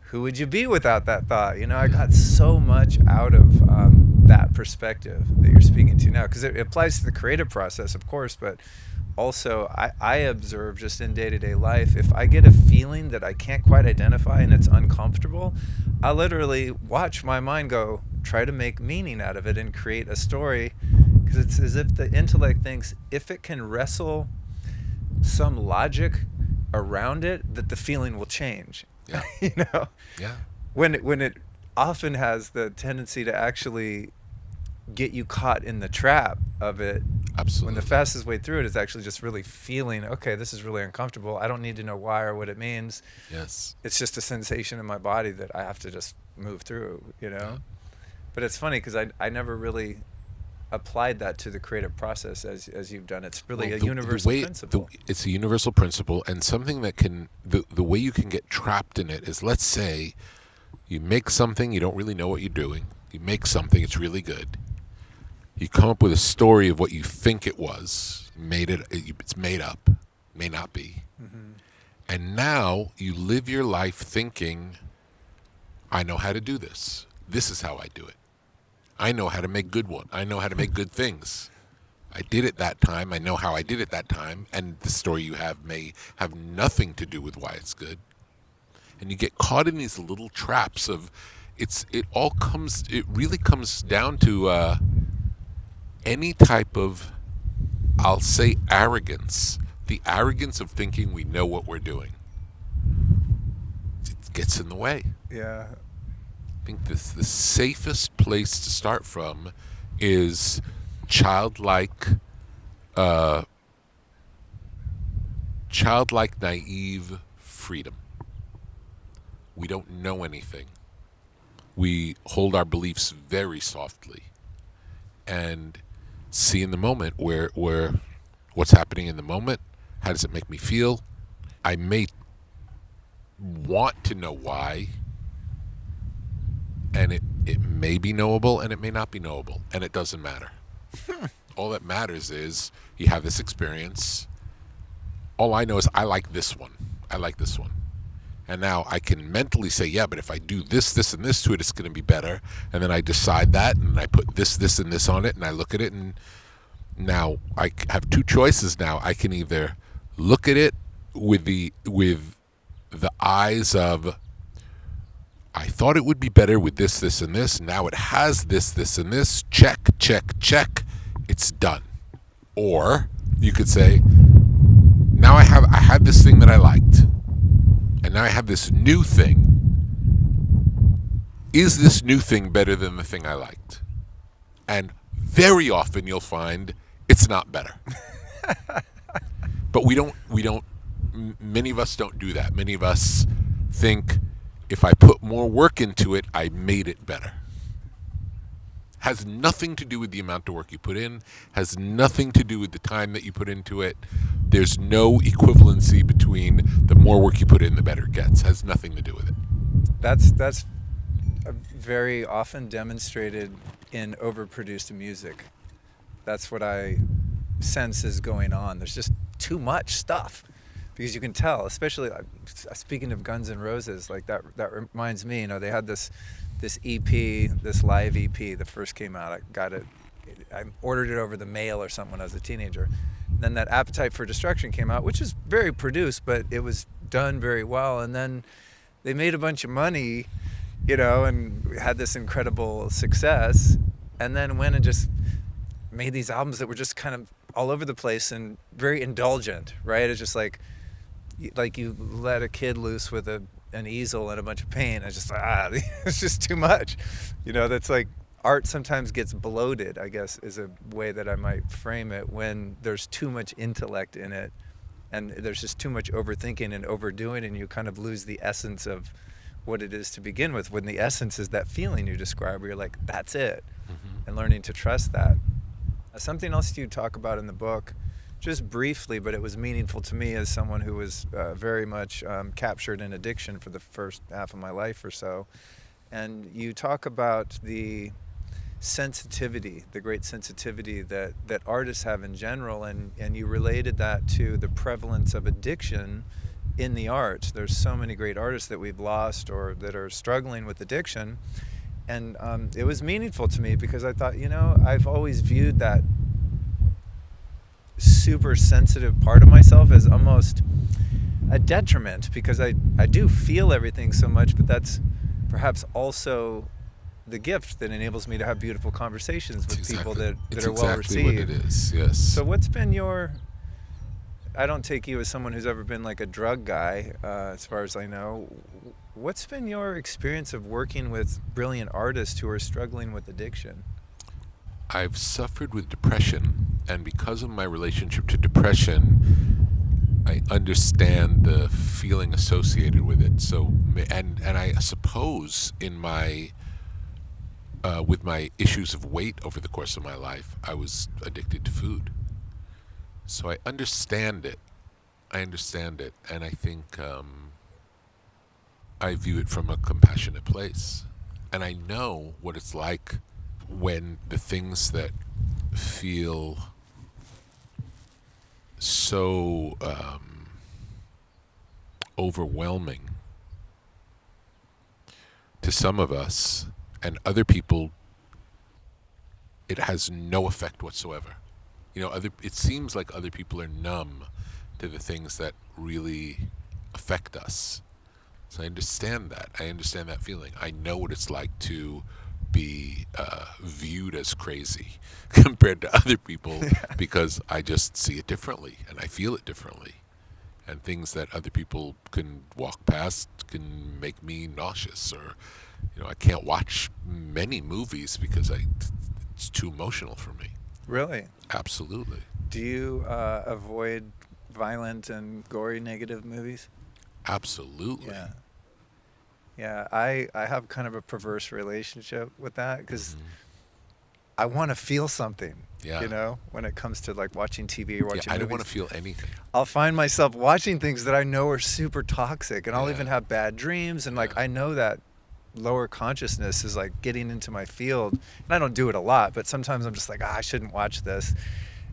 Who would you be without that thought? You know, I got so much out of that perspective that you're speaking to now, because it applies to the creative process, of course, but also I observe just in day-to-day life, if I get a feeling that I can't quite identify and it's uncomfortable, I literally watch my mind go, try to make meaning out of it and create a story, because it's as if the intellect thinks if it can wrestle some logic around it, that the feeling will change. Yeah. You know? Yeah. When it often has the tendency to actually get you caught in the trap of it. Absolutely. When the fastest way through it is actually just really feeling, okay, this is really uncomfortable. I don't need to know why or what it means. Yes. It's just a sensation in my body that I have to just move through, you know? Yeah. But it's funny because I never really applied that to the creative process as you've done. It's really a universal principle. It's a universal principle, and something that can, the way you can get trapped in it is, let's say you make something, you don't really know what you're doing. You make something, it's really good. You come up with a story of what you think it was. It's made up, may not be. Mm-hmm. And now you live your life thinking, I know how to do this. This is how I do it. I know how to make good one. I know how to make good things. I did it that time. I know how I did it that time. And the story you have may have nothing to do with why it's good. And you get caught in these little traps of, it really comes down to any type of, I'll say, arrogance. The arrogance of thinking we know what we're doing. It gets in the way. Yeah. I think the safest place to start from is childlike, naive freedom. We don't know anything. We hold our beliefs very softly and see in the moment where what's happening in the moment. How does it make me feel? I may want to know why, and it may be knowable and it may not be knowable, and it doesn't matter. All that matters is you have this experience. All I know is I like this one. I like this one. And now I can mentally say, yeah, but if I do this, this, and this to it, it's going to be better. And then I decide that, and I put this, this, and this on it, and I look at it, and now I have two choices now. I can either look at it with the eyes of, I thought it would be better with this, this, and this. Now it has this, this, and this. Check, check, check. It's done. Or you could say, now I had this thing that I liked. and now I have this new thing. Is this new thing better than the thing I liked? And very often you'll find it's not better. But we don't, many of us don't do that. Many of us think if I put more work into it, I made it better. Has nothing to do with the amount of work you put in, has nothing to do with the time that you put into it. There's no equivalency between the more work you put in, the better it gets. Has nothing to do with it. That's very often demonstrated in overproduced music. That's what I sense is going on. There's just too much stuff, because you can tell, especially speaking of Guns N' Roses, like that reminds me, they had this EP, this live EP that first came out. I ordered it over the mail or something when I was a teenager. And then that Appetite for Destruction came out, which is very produced, but it was done very well. And then they made a bunch of money, and had this incredible success, and then went and just made these albums that were just kind of all over the place and very indulgent, right? It's just like you let a kid loose with an easel and a bunch of paint. It's just it's just too much. That's like art sometimes gets bloated, I guess, is a way that I might frame it, when there's too much intellect in it and there's just too much overthinking and overdoing, and you kind of lose the essence of what it is to begin with, when the essence is that feeling you describe where you're like, that's it. Mm-hmm. And learning to trust that. Something else you talk about in the book, just briefly, but it was meaningful to me as someone who was very much captured in addiction for the first half of my life or so. And you talk about the sensitivity, the great sensitivity that artists have in general, and you related that to the prevalence of addiction in the arts. There's so many great artists that we've lost or that are struggling with addiction. And it was meaningful to me because I thought, I've always viewed that super sensitive part of myself as almost a detriment, because I do feel everything so much, but that's perhaps also the gift that enables me to have beautiful conversations with people that are well received. What it is, yes. So what's been I don't take you as someone who's ever been like a drug guy, as far as I know. What's been your experience of working with brilliant artists who are struggling with addiction? I've suffered with depression, and because of my relationship to depression, I understand the feeling associated with it. So, and I suppose in my with my issues of weight over the course of my life, I was addicted to food. So I understand it. And I think I view it from a compassionate place. And I know what it's like when the things that feel so overwhelming to some of us and other people, it has no effect whatsoever. It seems like other people are numb to the things that really affect us. So I understand that. I understand that feeling. I know what it's like to be viewed as crazy compared to other people because I just see it differently and I feel it differently. And things that other people can walk past can make me nauseous, or I can't watch many movies because it's too emotional for me. Really? Absolutely. Do you avoid violent and gory negative movies? Absolutely. Yeah, I have kind of a perverse relationship with that because I want to feel something. Yeah. When it comes to like watching TV or watching movies. I don't want to feel anything. I'll find myself watching things that I know are super toxic, and I'll even have bad dreams, and I know that lower consciousness is like getting into my field, and I don't do it a lot, but sometimes I'm just like, I shouldn't watch this,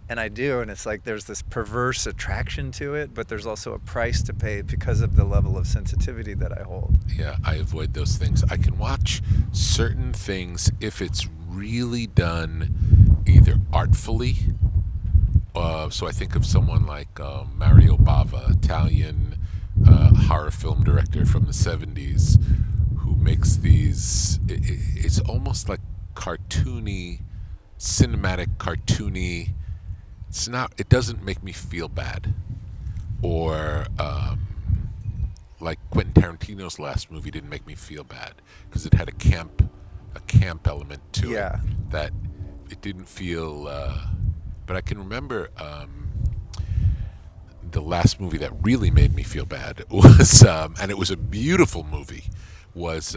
and I do, and it's like there's this perverse attraction to it, but there's also a price to pay because of the level of sensitivity that I hold. Yeah, I avoid those things. I can watch certain things if it's really done either artfully, so I think of someone like Mario Bava, Italian horror film director from the 70s, who makes these, it's almost like cartoony, cinematic cartoony. It doesn't make me feel bad. Or like Quentin Tarantino's last movie didn't make me feel bad because it had a camp element to it Yeah. that it didn't feel. But I can remember the last movie that really made me feel bad was, and it was a beautiful movie, was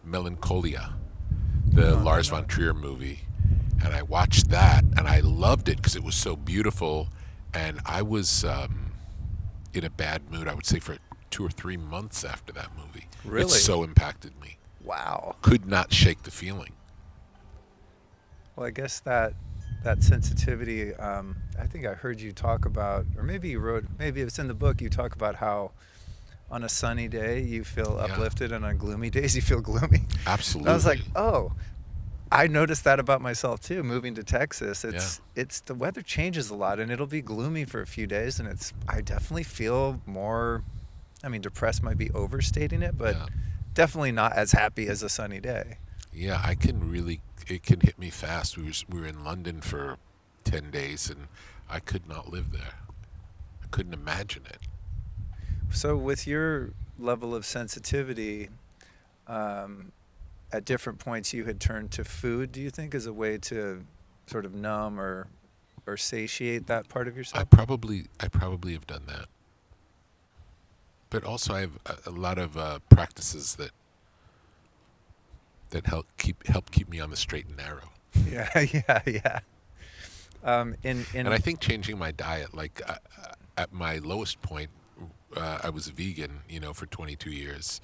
Melancholia, the Oh, Lars no. von Trier movie, and I watched that and I loved it because it was so beautiful, and I was in a bad mood. I would say for 2 or 3 months after that movie. It Really? so impacted me. Wow. Could not shake the feeling. Well, I guess that sensitivity. I think I heard you talk about, or maybe you wrote, maybe it's in the book. You talk about how on a sunny day you feel Yeah. uplifted, and on gloomy days you feel gloomy. Absolutely. And I was like, oh, I noticed that about myself too. Moving to Texas, it's the weather changes a lot, and it'll be gloomy for a few days, and I definitely feel more. I mean, depressed might be overstating it, but Yeah. definitely not as happy as a sunny day. Yeah, I can really. It can hit me fast. We were in London for 10 days, and I could not live there. I couldn't imagine it. So, with your level of sensitivity, at different points you had turned to food, do you think, as a way to sort of numb or satiate that part of I yourself? probably have done that. But also, I have a lot of practices that help keep me on the straight and narrow. Yeah, yeah, yeah. And I think changing my diet, like at my lowest point, I was vegan, for 22 years,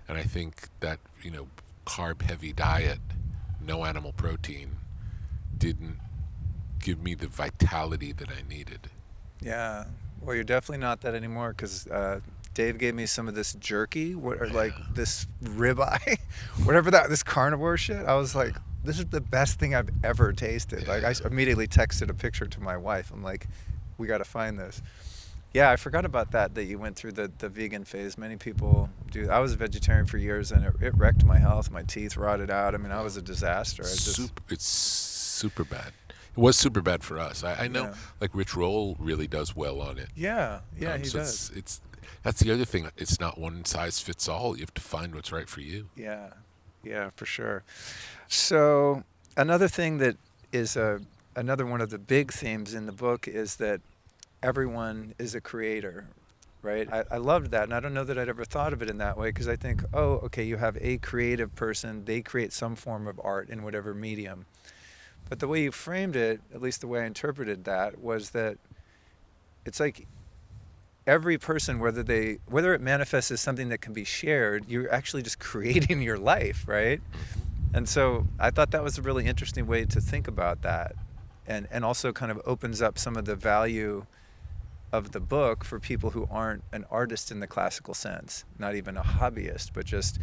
and I think that carb-heavy diet, no animal protein, didn't give me the vitality that I needed. Yeah. Well, you're definitely not that anymore, because Dave gave me some of this jerky, or like this ribeye, whatever this carnivore shit. I was like, this is the best thing I've ever tasted. Yeah. Like, I immediately texted a picture to my wife. I'm like, we got to find this. Yeah, I forgot about that you went through the vegan phase. Many people do. I was a vegetarian for years, and it wrecked my health. My teeth rotted out. I mean, I was a disaster. It's super bad. It was super bad for us. I know, Yeah. like Rich Roll really does well on it. Yeah, yeah, he So does. that's the other thing. It's not one size fits all. You have to find what's right for you. Yeah, yeah, for sure. So another thing that is another one of the big themes in the book is that everyone is a creator, right? I loved that, and I don't know that I'd ever thought of it in that way, because I think, oh, okay, you have a creative person, they create some form of art in whatever medium. But the way you framed it, at least the way I interpreted that, was that it's like every person, whether it manifests as something that can be shared, you're actually just creating your life, right? And so I thought that was a really interesting way to think about that, and also kind of opens up some of the value of the book for people who aren't an artist in the classical sense, not even a hobbyist, but just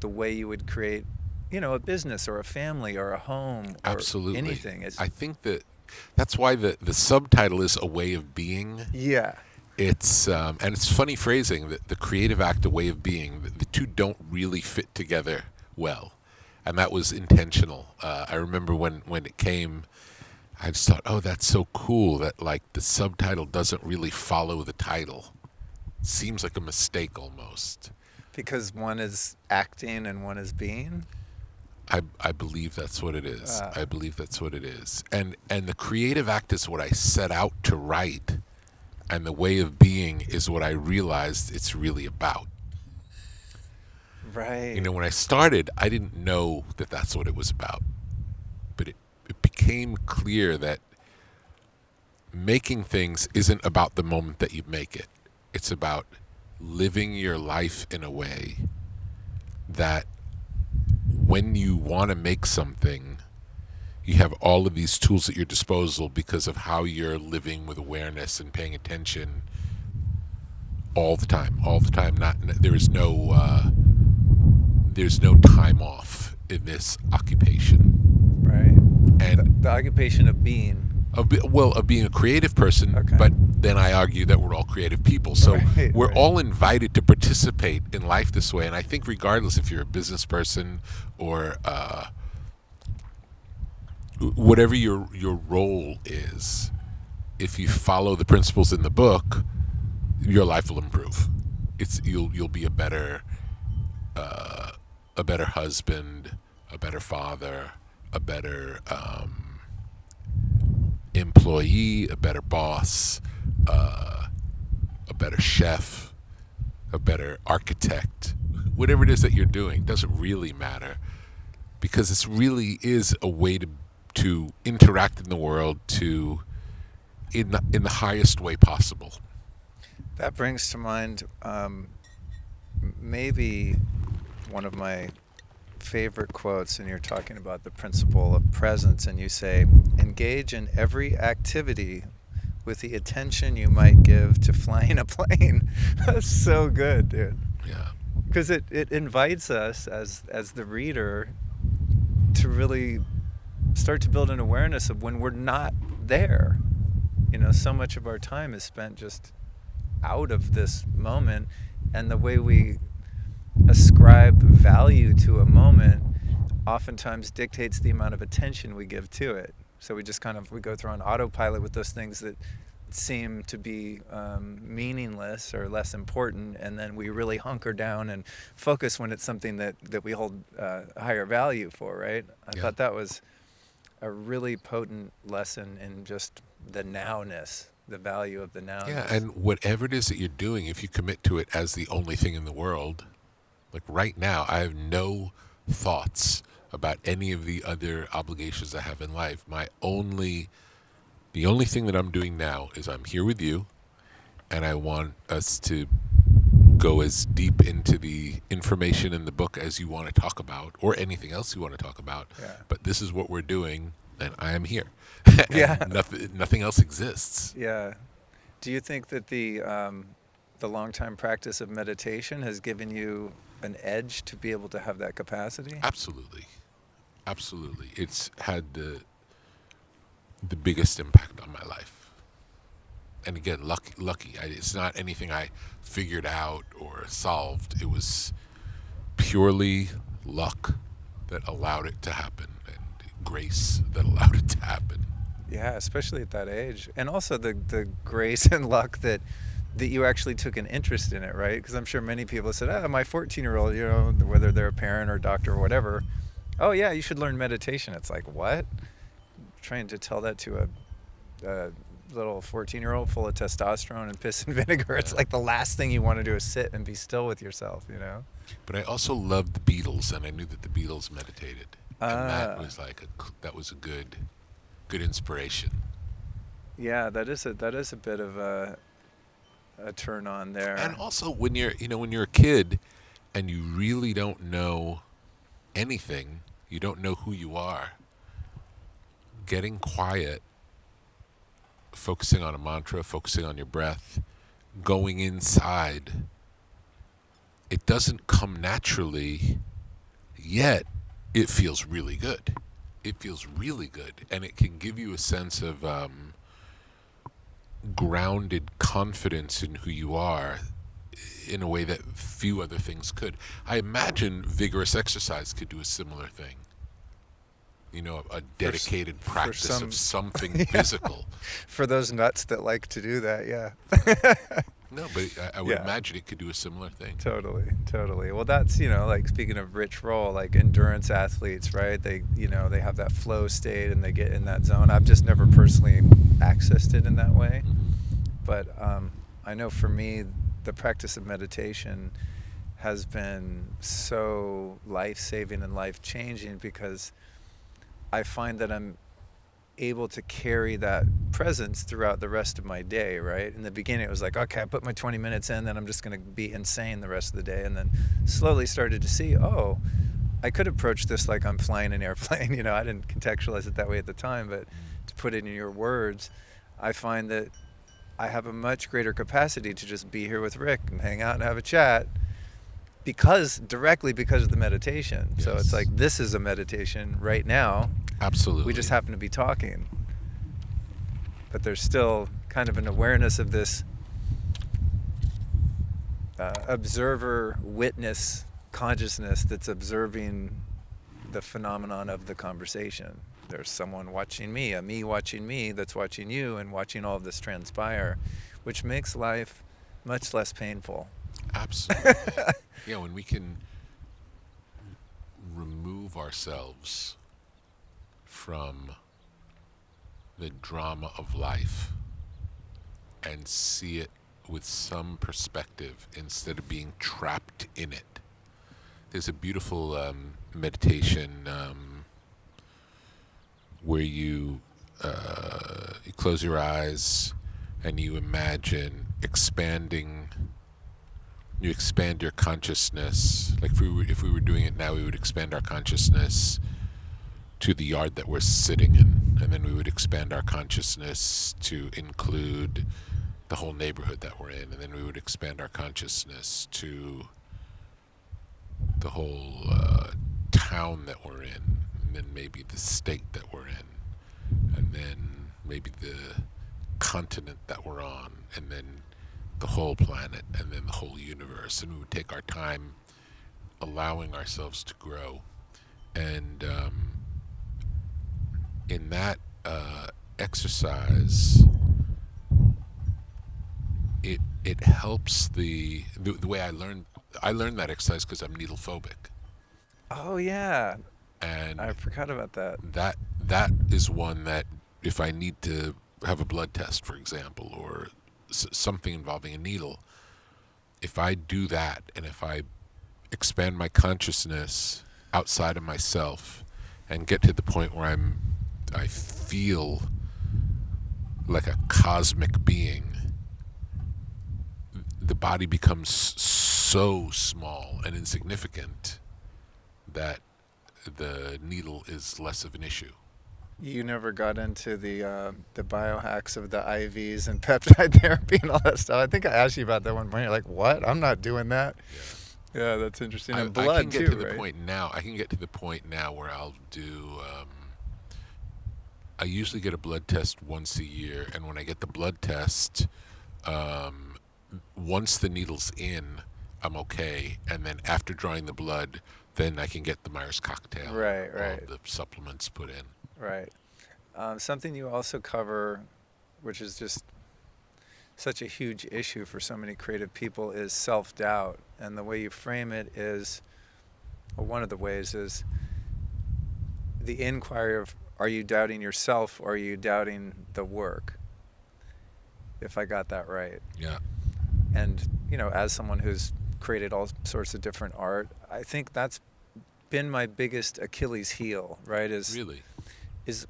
the way you would create, a business or a family or a home or Absolutely. anything. I think that's why the subtitle is A Way of Being. Yeah. It's and it's funny phrasing, that the creative act, a way of being. The two don't really fit together well, and that was intentional. I remember when it came, I just thought, oh, that's so cool that like the subtitle doesn't really follow the title. Seems like a mistake almost. Because one is acting and one is being. I believe that's what it is. I believe that's what it is. And the creative act is what I set out to write, and the way of being is what I realized it's really about. Right. When I started, I didn't know that that's what it was about. But it became clear that making things isn't about the moment that you make it. It's about living your life in a way that when you want to make something, you have all of these tools at your disposal because of how you're living with awareness and paying attention all the time. There's no time off in this occupation. Right. And the occupation of being. Of being a creative person, Okay. But then I argue that we're all creative people. So Right, we're right. all invited to participate in life this way. And I think regardless if you're a business person or whatever your role is, if you follow the principles in the book, your life will improve. you'll be a better husband, a better father, a better employee, a better boss, a better chef, a better architect. Whatever it is that you're doing doesn't really matter, because this really is a way to interact in the world in the highest way possible. That brings to mind maybe one of my favorite quotes, and you're talking about the principle of presence, and you say, engage in every activity with the attention you might give to flying a plane. That's so good, dude. Yeah. Because it invites us as the reader to really start to build an awareness of when we're not there. You know, so much of our time is spent just out of this moment, and the way we ascribe value to a moment oftentimes dictates the amount of attention we give to it. So we just we go through on autopilot with those things that seem to be meaningless or less important, and then we really hunker down and focus when it's something that we hold higher value for, right? I thought that was a really potent lesson in just the nowness, the value of the nowness. Yeah, and whatever it is that you're doing, if you commit to it as the only thing in the world, like right now, I have no thoughts about any of the other obligations I have in life. The only thing that I'm doing now is I'm here with you, and I want us to go as deep into the information in the book as you want to talk about, or anything else you want to talk about. Yeah. But this is what we're doing, and I am here. Yeah. Nothing else exists. Yeah. Do you think that the long-time practice of meditation has given you an edge to be able to have that capacity? Absolutely. It's had the biggest impact on my life. And again, lucky. It's not anything I figured out or solved. It was purely luck that allowed it to happen, and grace that allowed it to happen. Yeah, especially at that age. And also the grace and luck that you actually took an interest in it, right? Because I'm sure many people said, my 14-year-old, you know, whether they're a parent or doctor or whatever, oh yeah, you should learn meditation. It's like, what? Trying to tell that to a little 14-year-old full of testosterone and piss and vinegar. It's like the last thing you want to do is sit and be still with yourself, you know? But I also loved the Beatles, and I knew that the Beatles meditated. And that was a good inspiration. Yeah, that is a bit of a turn on there. And also when you're a kid and you really don't know anything, you don't know who you are, getting quiet, focusing on a mantra, focusing on your breath, going inside, it doesn't come naturally, yet it feels really good. It feels really good, and it can give you a sense of grounded confidence in who you are in a way that few other things could. I imagine vigorous exercise could do a similar thing. You know, a dedicated practice of something physical. For those nuts that like to do that, yeah. No, but I would imagine it could do a similar thing. Totally. Well, that's, like speaking of Rich Roll, like endurance athletes, right? They have that flow state and they get in that zone. I've just never personally accessed it in that way. But I know for me, the practice of meditation has been so life-saving and life-changing because I find that I'm able to carry that presence throughout the rest of my day, right? In the beginning, it was like, okay, I put my 20 minutes in, then I'm just going to be insane the rest of the day. And then slowly started to see, I could approach this like I'm flying an airplane. I didn't contextualize it that way at the time, but to put it in your words, I find that I have a much greater capacity to just be here with Rick and hang out and have a chat directly because of the meditation. Yes. So it's like, this is a meditation right now. Absolutely. We just happen to be talking. But there's still kind of an awareness of this observer-witness consciousness that's observing the phenomenon of the conversation. There's someone watching me, a me watching me that's watching you and watching all of this transpire, which makes life much less painful. Absolutely. Yeah, when we can remove ourselves from the drama of life and see it with some perspective instead of being trapped in it. There's a beautiful meditation where you close your eyes and you imagine expanding. You expand your consciousness. Like if we were doing it now, we would expand our consciousness to the yard that we're sitting in, and then we would expand our consciousness to include the whole neighborhood that we're in, and then we would expand our consciousness to the whole town that we're in, and then maybe the state that we're in, and then maybe the continent that we're on, and then the whole planet, and then the whole universe. And we would take our time allowing ourselves to grow. And in that exercise, it helps the way I learned that exercise because I'm needle phobic. Oh yeah, And I forgot about that. that is one that if I need to have a blood test, for example, or something involving a needle, if I do that and if I expand my consciousness outside of myself and get to the point where I feel like a cosmic being, the body becomes so small and insignificant that the needle is less of an issue. You never got into the biohacks of the IVs and peptide therapy and all that stuff. I think I asked you about that one point. You're like, "What? I'm not doing that." Yeah, that's interesting. And blood I can get too, to the right? point now. I can get to the point now where I'll do. I usually get a blood test once a year, and when I get the blood test, once the needle's in, I'm okay. And then after drawing the blood, then I can get the Myers cocktail. Right, All right. the supplements put in. Right. Something you also cover, which is just such a huge issue for so many creative people, is self-doubt. And the way you frame it is, or one of the ways is, the inquiry of, are you doubting yourself or are you doubting the work? If I got that right. Yeah. And, as someone who's created all sorts of different art, I think that's been my biggest Achilles heel, right? Really? Is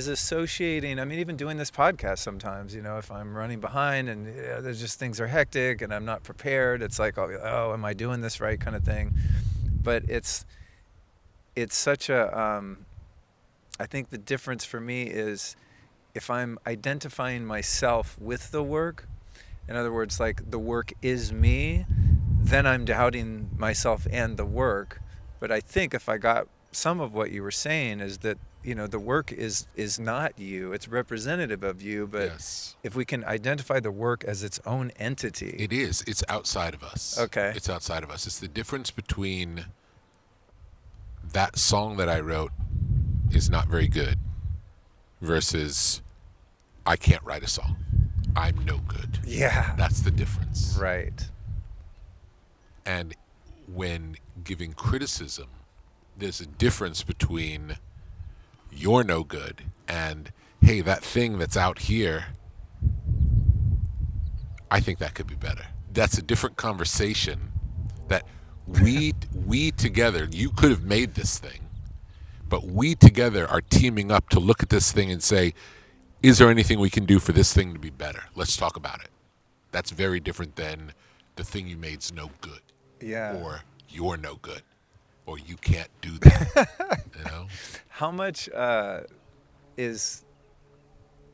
associating, even doing this podcast sometimes, if I'm running behind and there's just things are hectic and I'm not prepared, it's like, oh, am I doing this right kind of thing? But it's such a, I think the difference for me is if I'm identifying myself with the work, in other words, like the work is me, then I'm doubting myself and the work. But I think if I got some of what you were saying is that, the work is not you, it's representative of you, but yes. If we can identify the work as its own entity. It is. It's outside of us. Okay. It's outside of us. It's the difference between that song that I wrote is not very good versus I can't write a song. I'm no good. Yeah. That's the difference. Right. And when giving criticism, there's a difference between you're no good and, hey, that thing that's out here, I think that could be better. That's a different conversation that we together, you could have made this thing, but we together are teaming up to look at this thing and say, is there anything we can do for this thing to be better? Let's talk about it. That's very different than the thing you made's no good. Yeah. Or you're no good. Or you can't do that. How much is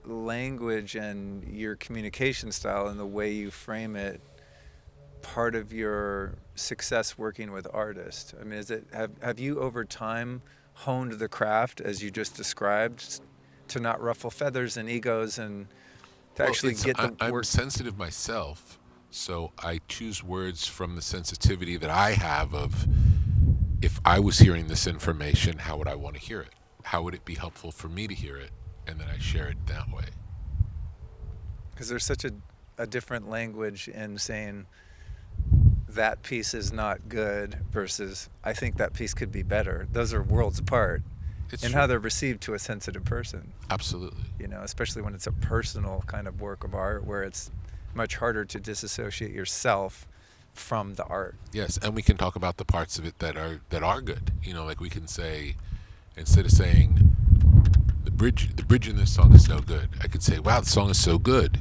language and your communication style and the way you frame it part of your success working with artists? Is it have you over time honed the craft as you just described to not ruffle feathers and egos and to actually get the I'm work? sensitive myself, so I choose words from the sensitivity that I have of, if I was hearing this information, how would I want to hear it? How would it be helpful for me to hear it? And then I share it that way. Because there's such a different language in saying that piece is not good versus I think that piece could be better. Those are worlds apart It's in true. how they're received to a sensitive person. Absolutely. You know, especially when it's a personal kind of work of art where it's much harder to disassociate yourself from the art. Yes, and we can talk about the parts of it that are good. You know, like we can say, instead of saying the bridge in this song is no good, I could say, wow, the song is so good.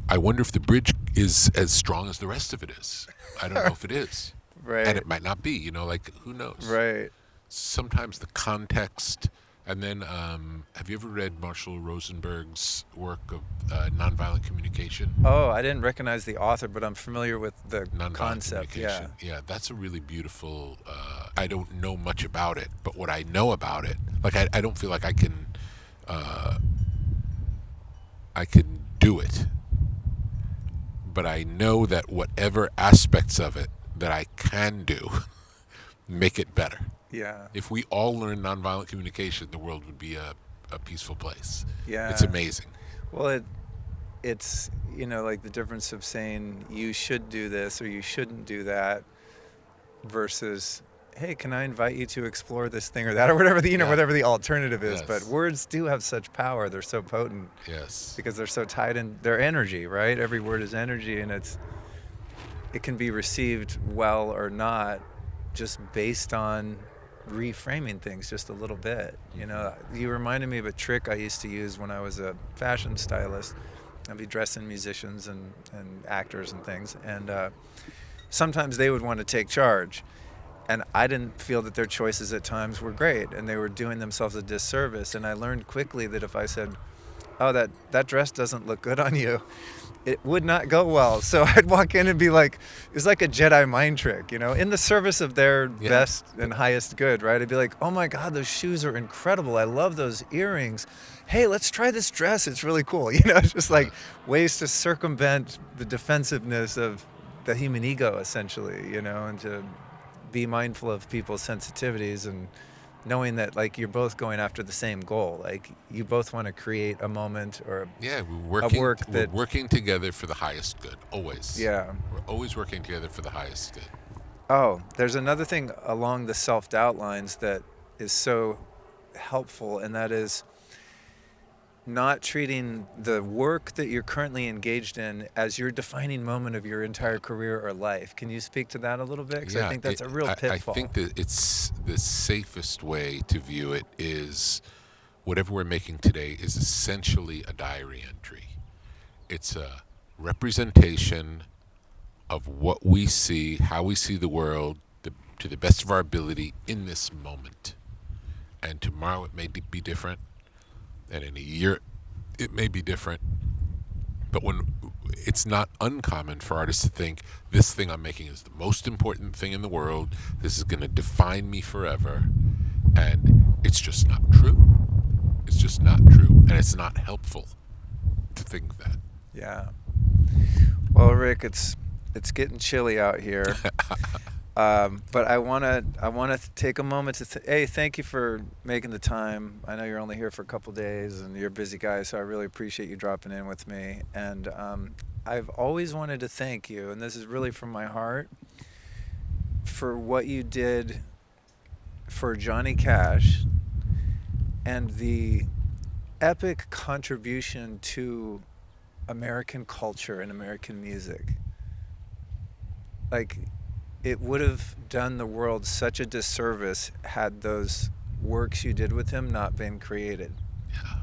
I wonder if the bridge is as strong as the rest of it is. I don't know if it is. Right. And it might not be, you know, like who knows? Right. Sometimes the context, and then have you ever read Marshall Rosenberg's work of nonviolent communication? Oh, I didn't recognize the author, but I'm familiar with the Nonviolent concept. Yeah. communication. Yeah, that's a really beautiful. I don't know much about it, but what I know about it, like I don't feel like I can do it, but I know that whatever aspects of it that I can do, make it better. Yeah. If we all learn nonviolent communication, the world would be a peaceful place. Yeah. It's amazing. Well, it's, you know, like the difference of saying you should do this or you shouldn't do that versus, hey, can I invite you to explore this thing or that or whatever the, whatever the alternative is. Yes. But words do have such power. They're so potent. Yes. Because they're so tied in their energy, right? Every word is energy, and it can be received well or not just based on reframing things just a little bit. You know, you reminded me of a trick I used to use when I was a fashion stylist. I'd be dressing musicians and actors and things, and sometimes they would want to take charge, and I didn't feel that their choices at times were great, and they were doing themselves a disservice. And I learned quickly that if I said, oh, that dress doesn't look good on you, it would not go well. So I'd walk in and be like, it was like a Jedi mind trick, you know, in the service of their best and highest good, right? I'd be like, oh my God, those shoes are incredible. I love those earrings. Hey, let's try this dress. It's really cool. You know, it's just like ways to circumvent the defensiveness of the human ego, essentially, you know, and to be mindful of people's sensitivities and knowing that, like, you're both going after the same goal. Like, you both want to create a moment or we're working together for the highest good, always. Yeah. We're always working together for the highest good. Oh, there's another thing along the self-doubt lines that is so helpful, and that is not treating the work that you're currently engaged in as your defining moment of your entire career or life. Can you speak to that a little bit? Because I think that's a real pitfall. I think that it's the safest way to view it is whatever we're making today is essentially a diary entry. It's a representation of what we see, how we see the world, to the best of our ability in this moment. And tomorrow it may be different. And in a year, it may be different. But when it's not uncommon for artists to think, this thing I'm making is the most important thing in the world. This is going to define me forever. And it's just not true. It's just not true. And it's not helpful to think that. Yeah. Well, Rick, it's getting chilly out here. But I want to take a moment to hey, thank you for making the time. I know you're only here for a couple days and you're a busy guy, so I really appreciate you dropping in with me. And I've always wanted to thank you, and this is really from my heart, for what you did for Johnny Cash and the epic contribution to American culture and American music. Like, it would have done the world such a disservice had those works you did with him not been created. Yeah.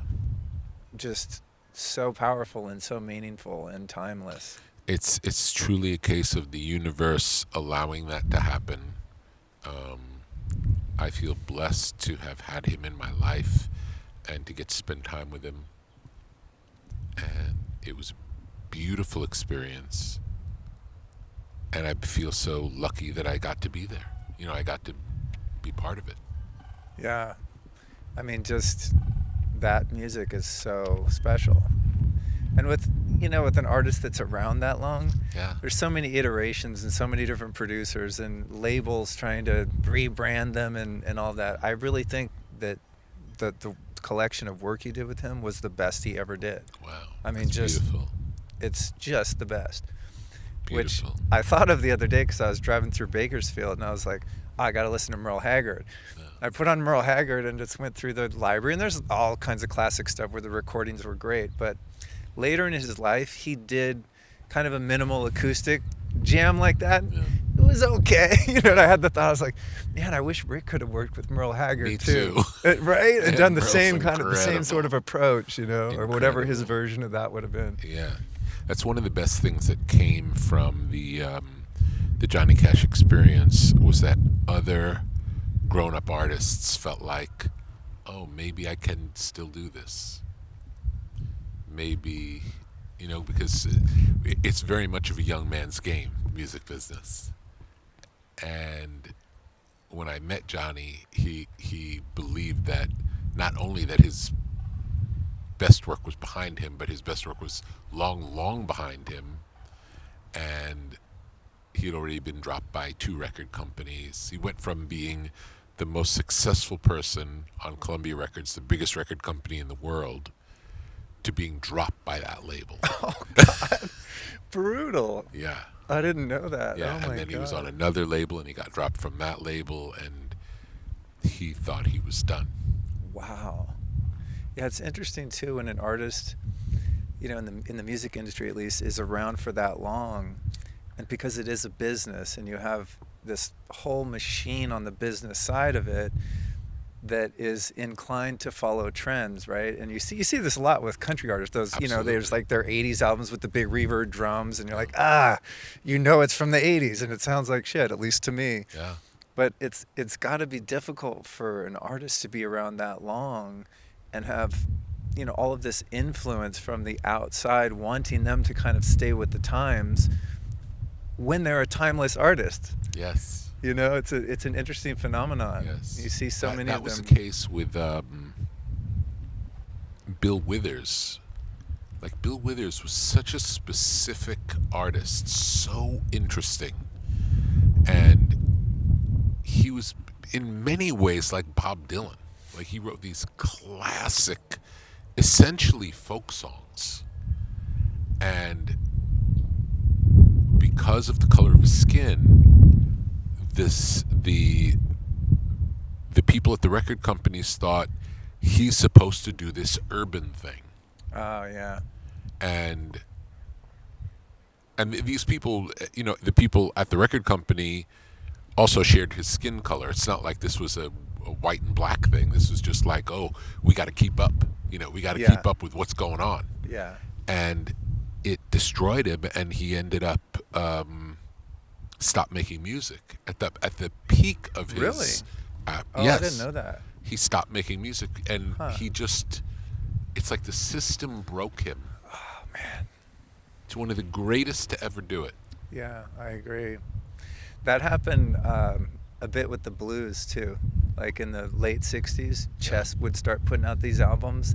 Just so powerful and so meaningful and timeless. It's truly a case of the universe allowing that to happen. I feel blessed to have had him in my life and to get to spend time with him. And it was a beautiful experience. And I feel so lucky that I got to be there. You know, I got to be part of it. Yeah. I mean, just that music is so special. And with an artist that's around that long, there's so many iterations and so many different producers and labels trying to rebrand them and all that. I really think that the collection of work you did with him was the best he ever did. Wow. I mean, that's beautiful. It's just the best. which Beautiful. I thought of the other day because I was driving through Bakersfield and I was like, oh, I got to listen to Merle Haggard. Yeah. I put on Merle Haggard and just went through the library, and there's all kinds of classic stuff where the recordings were great. But later in his life, he did kind of a minimal acoustic jam like that. Yeah. It was okay. And I had the thought, I was like, man, I wish Rick could have worked with Merle Haggard Me too. too. Right? And done the Merle's same kind of the same incredible. sort of approach, or whatever his Incredible. version of that would have been. Yeah, that's one of the best things that came from the Johnny Cash experience, was that other grown-up artists felt like, oh, maybe I can still do this. Maybe, because it's very much of a young man's game, music business. And when I met Johnny, he believed that not only that his best work was behind him, but his best work was long, long behind him. And he had already been dropped by 2 record companies. He went from being the most successful person on Columbia Records, the biggest record company in the world, to being dropped by that label. Oh, God. Brutal. Yeah. I didn't know that. Yeah, Oh, my and then God. he was on another label, and he got dropped from that label, and he thought he was done. Wow. Yeah, it's interesting too when an artist, in the music industry at least, is around for that long, and because it is a business, and you have this whole machine on the business side of it that is inclined to follow trends, right? And you see this a lot with country artists. Those, Absolutely. there's like their '80s albums with the big reverb drums, and you're like, it's from the '80s, and it sounds like shit, at least to me. Yeah. But it's got to be difficult for an artist to be around that long and have, all of this influence from the outside wanting them to kind of stay with the times when they're a timeless artist. Yes. It's an interesting phenomenon. Yes. You see so many of them. That was the case with Bill Withers. Like, Bill Withers was such a specific artist, so interesting. And he was in many ways like Bob Dylan. Like, he wrote these classic, essentially folk songs. And because of the color of his skin, the people at the record companies thought he's supposed to do this urban thing. Oh, yeah. And these people, the people at the record company also shared his skin color. It's not like this was a white and black thing. This was just like, oh, we got to keep up. We got to keep up with what's going on. Yeah. And it destroyed him, and he ended up stopped making music at the peak of his. Really? Oh, yes. I didn't know that. He stopped making music, and he just. It's like the system broke him. Oh, man. He's one of the greatest to ever do it. Yeah, I agree. That happened a bit with the blues too. Like in the late '60s, Chess would start putting out these albums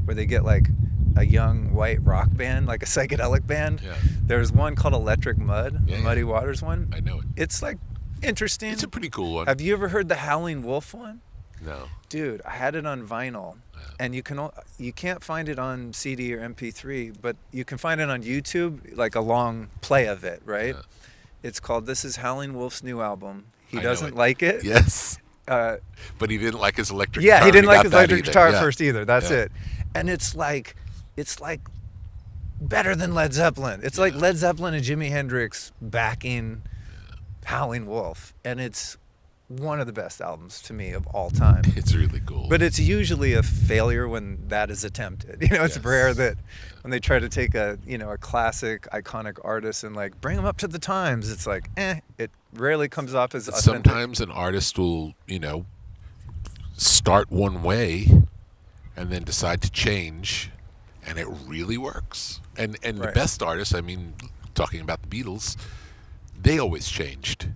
where they get like a young white rock band, like a psychedelic band. Yeah. There's one called Electric Mud, Yeah, Muddy Waters one. I know it. It's like interesting. It's a pretty cool one. Have you ever heard the Howling Wolf one? No. Dude, I had it on vinyl, and you can't find it on CD or MP3, but you can find it on YouTube, like a long play of it, right? Yeah. It's called "This Is Howling Wolf's New Album." He I know doesn't it. like it. Yes. Uh, But he didn't like his electric guitar. yeah, he didn't when like got his that electric either. guitar Yeah. first either. That's Yeah. it. And it's like better than Led Zeppelin. It's like Led Zeppelin and Jimi Hendrix backing Howling Wolf, and it's one of the best albums to me of all time. It's really cool. But it's usually a failure when that is attempted. It's Yes. rare that when they try to take a classic, iconic artist and like bring them up to the times, it's like, it rarely comes off as authentic. Sometimes an artist will, start one way and then decide to change, and it really works. And the Right. best artists, talking about the Beatles, they always changed.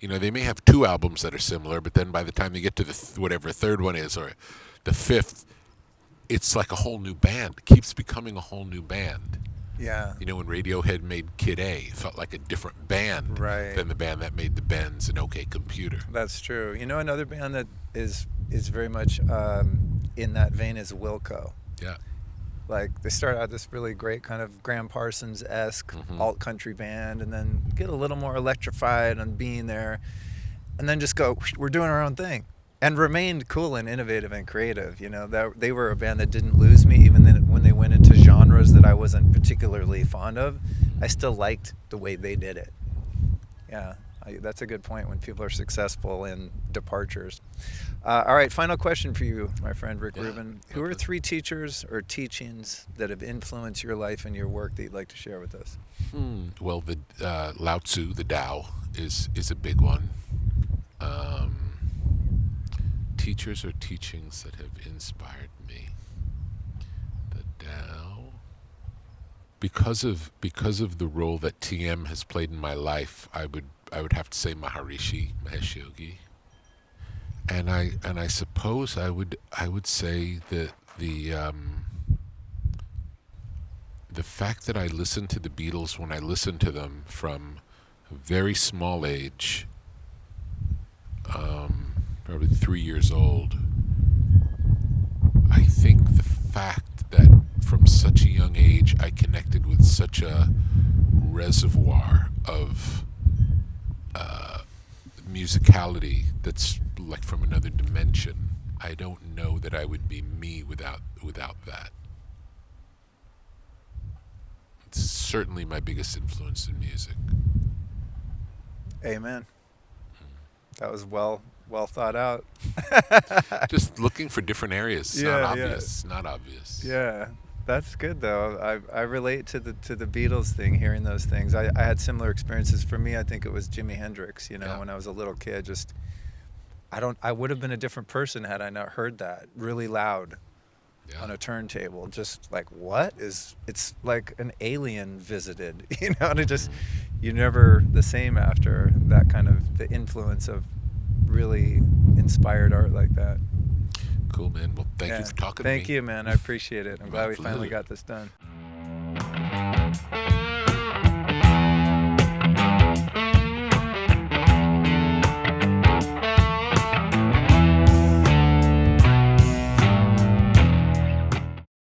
They may have 2 albums that are similar, but then by the time they get to the whatever third one is, or the 5th, it's like a whole new band. It keeps becoming a whole new band. Yeah. When Radiohead made Kid A, it felt like a different band Right. than the band that made the Bends and OK Computer. That's true. Another band that is very much in that vein is Wilco. Yeah. Like they start out this really great kind of Graham Parsons-esque alt country band, and then get a little more electrified on being there, and then just go, we're doing our own thing, and remained cool and innovative and creative. You know, that they were a band that didn't lose me, even then when they went into genres that I wasn't particularly fond of. I still liked the way they did it. Yeah, that's a good point when people are successful in departures. All right, final question for you, my friend Rick Rubin. Who are 3 teachers or teachings that have influenced your life and your work that you'd like to share with us? Well, the Lao Tzu, the Tao, is a big one. Teachers or teachings that have inspired me. The Tao. Because of the role that TM has played in my life, I would have to say Maharishi Mahesh Yogi. And I suppose I would say that the fact that I listened to the Beatles when I listened to them from a very small age, probably 3 years old, I think the fact that from such a young age I connected with such a reservoir of musicality that's like from another dimension. I don't know that I would be me without that. It's certainly my biggest influence in music. Amen. That was well thought out. Just looking for different areas. Not obvious. Yeah, that's good though. I relate to the Beatles thing, hearing those things. I had similar experiences. For me, I think it was Jimi Hendrix. You know, when I was a little kid, just I would have been a different person had I not heard that really loud on a turntable. Just like, it's like an alien visited. You know, and it just you're never the same after that kind of the influence of really inspired art like that. Cool, man. Well, thank you for talking to me. Thank you, man. I appreciate it. I'm glad we finally got this done.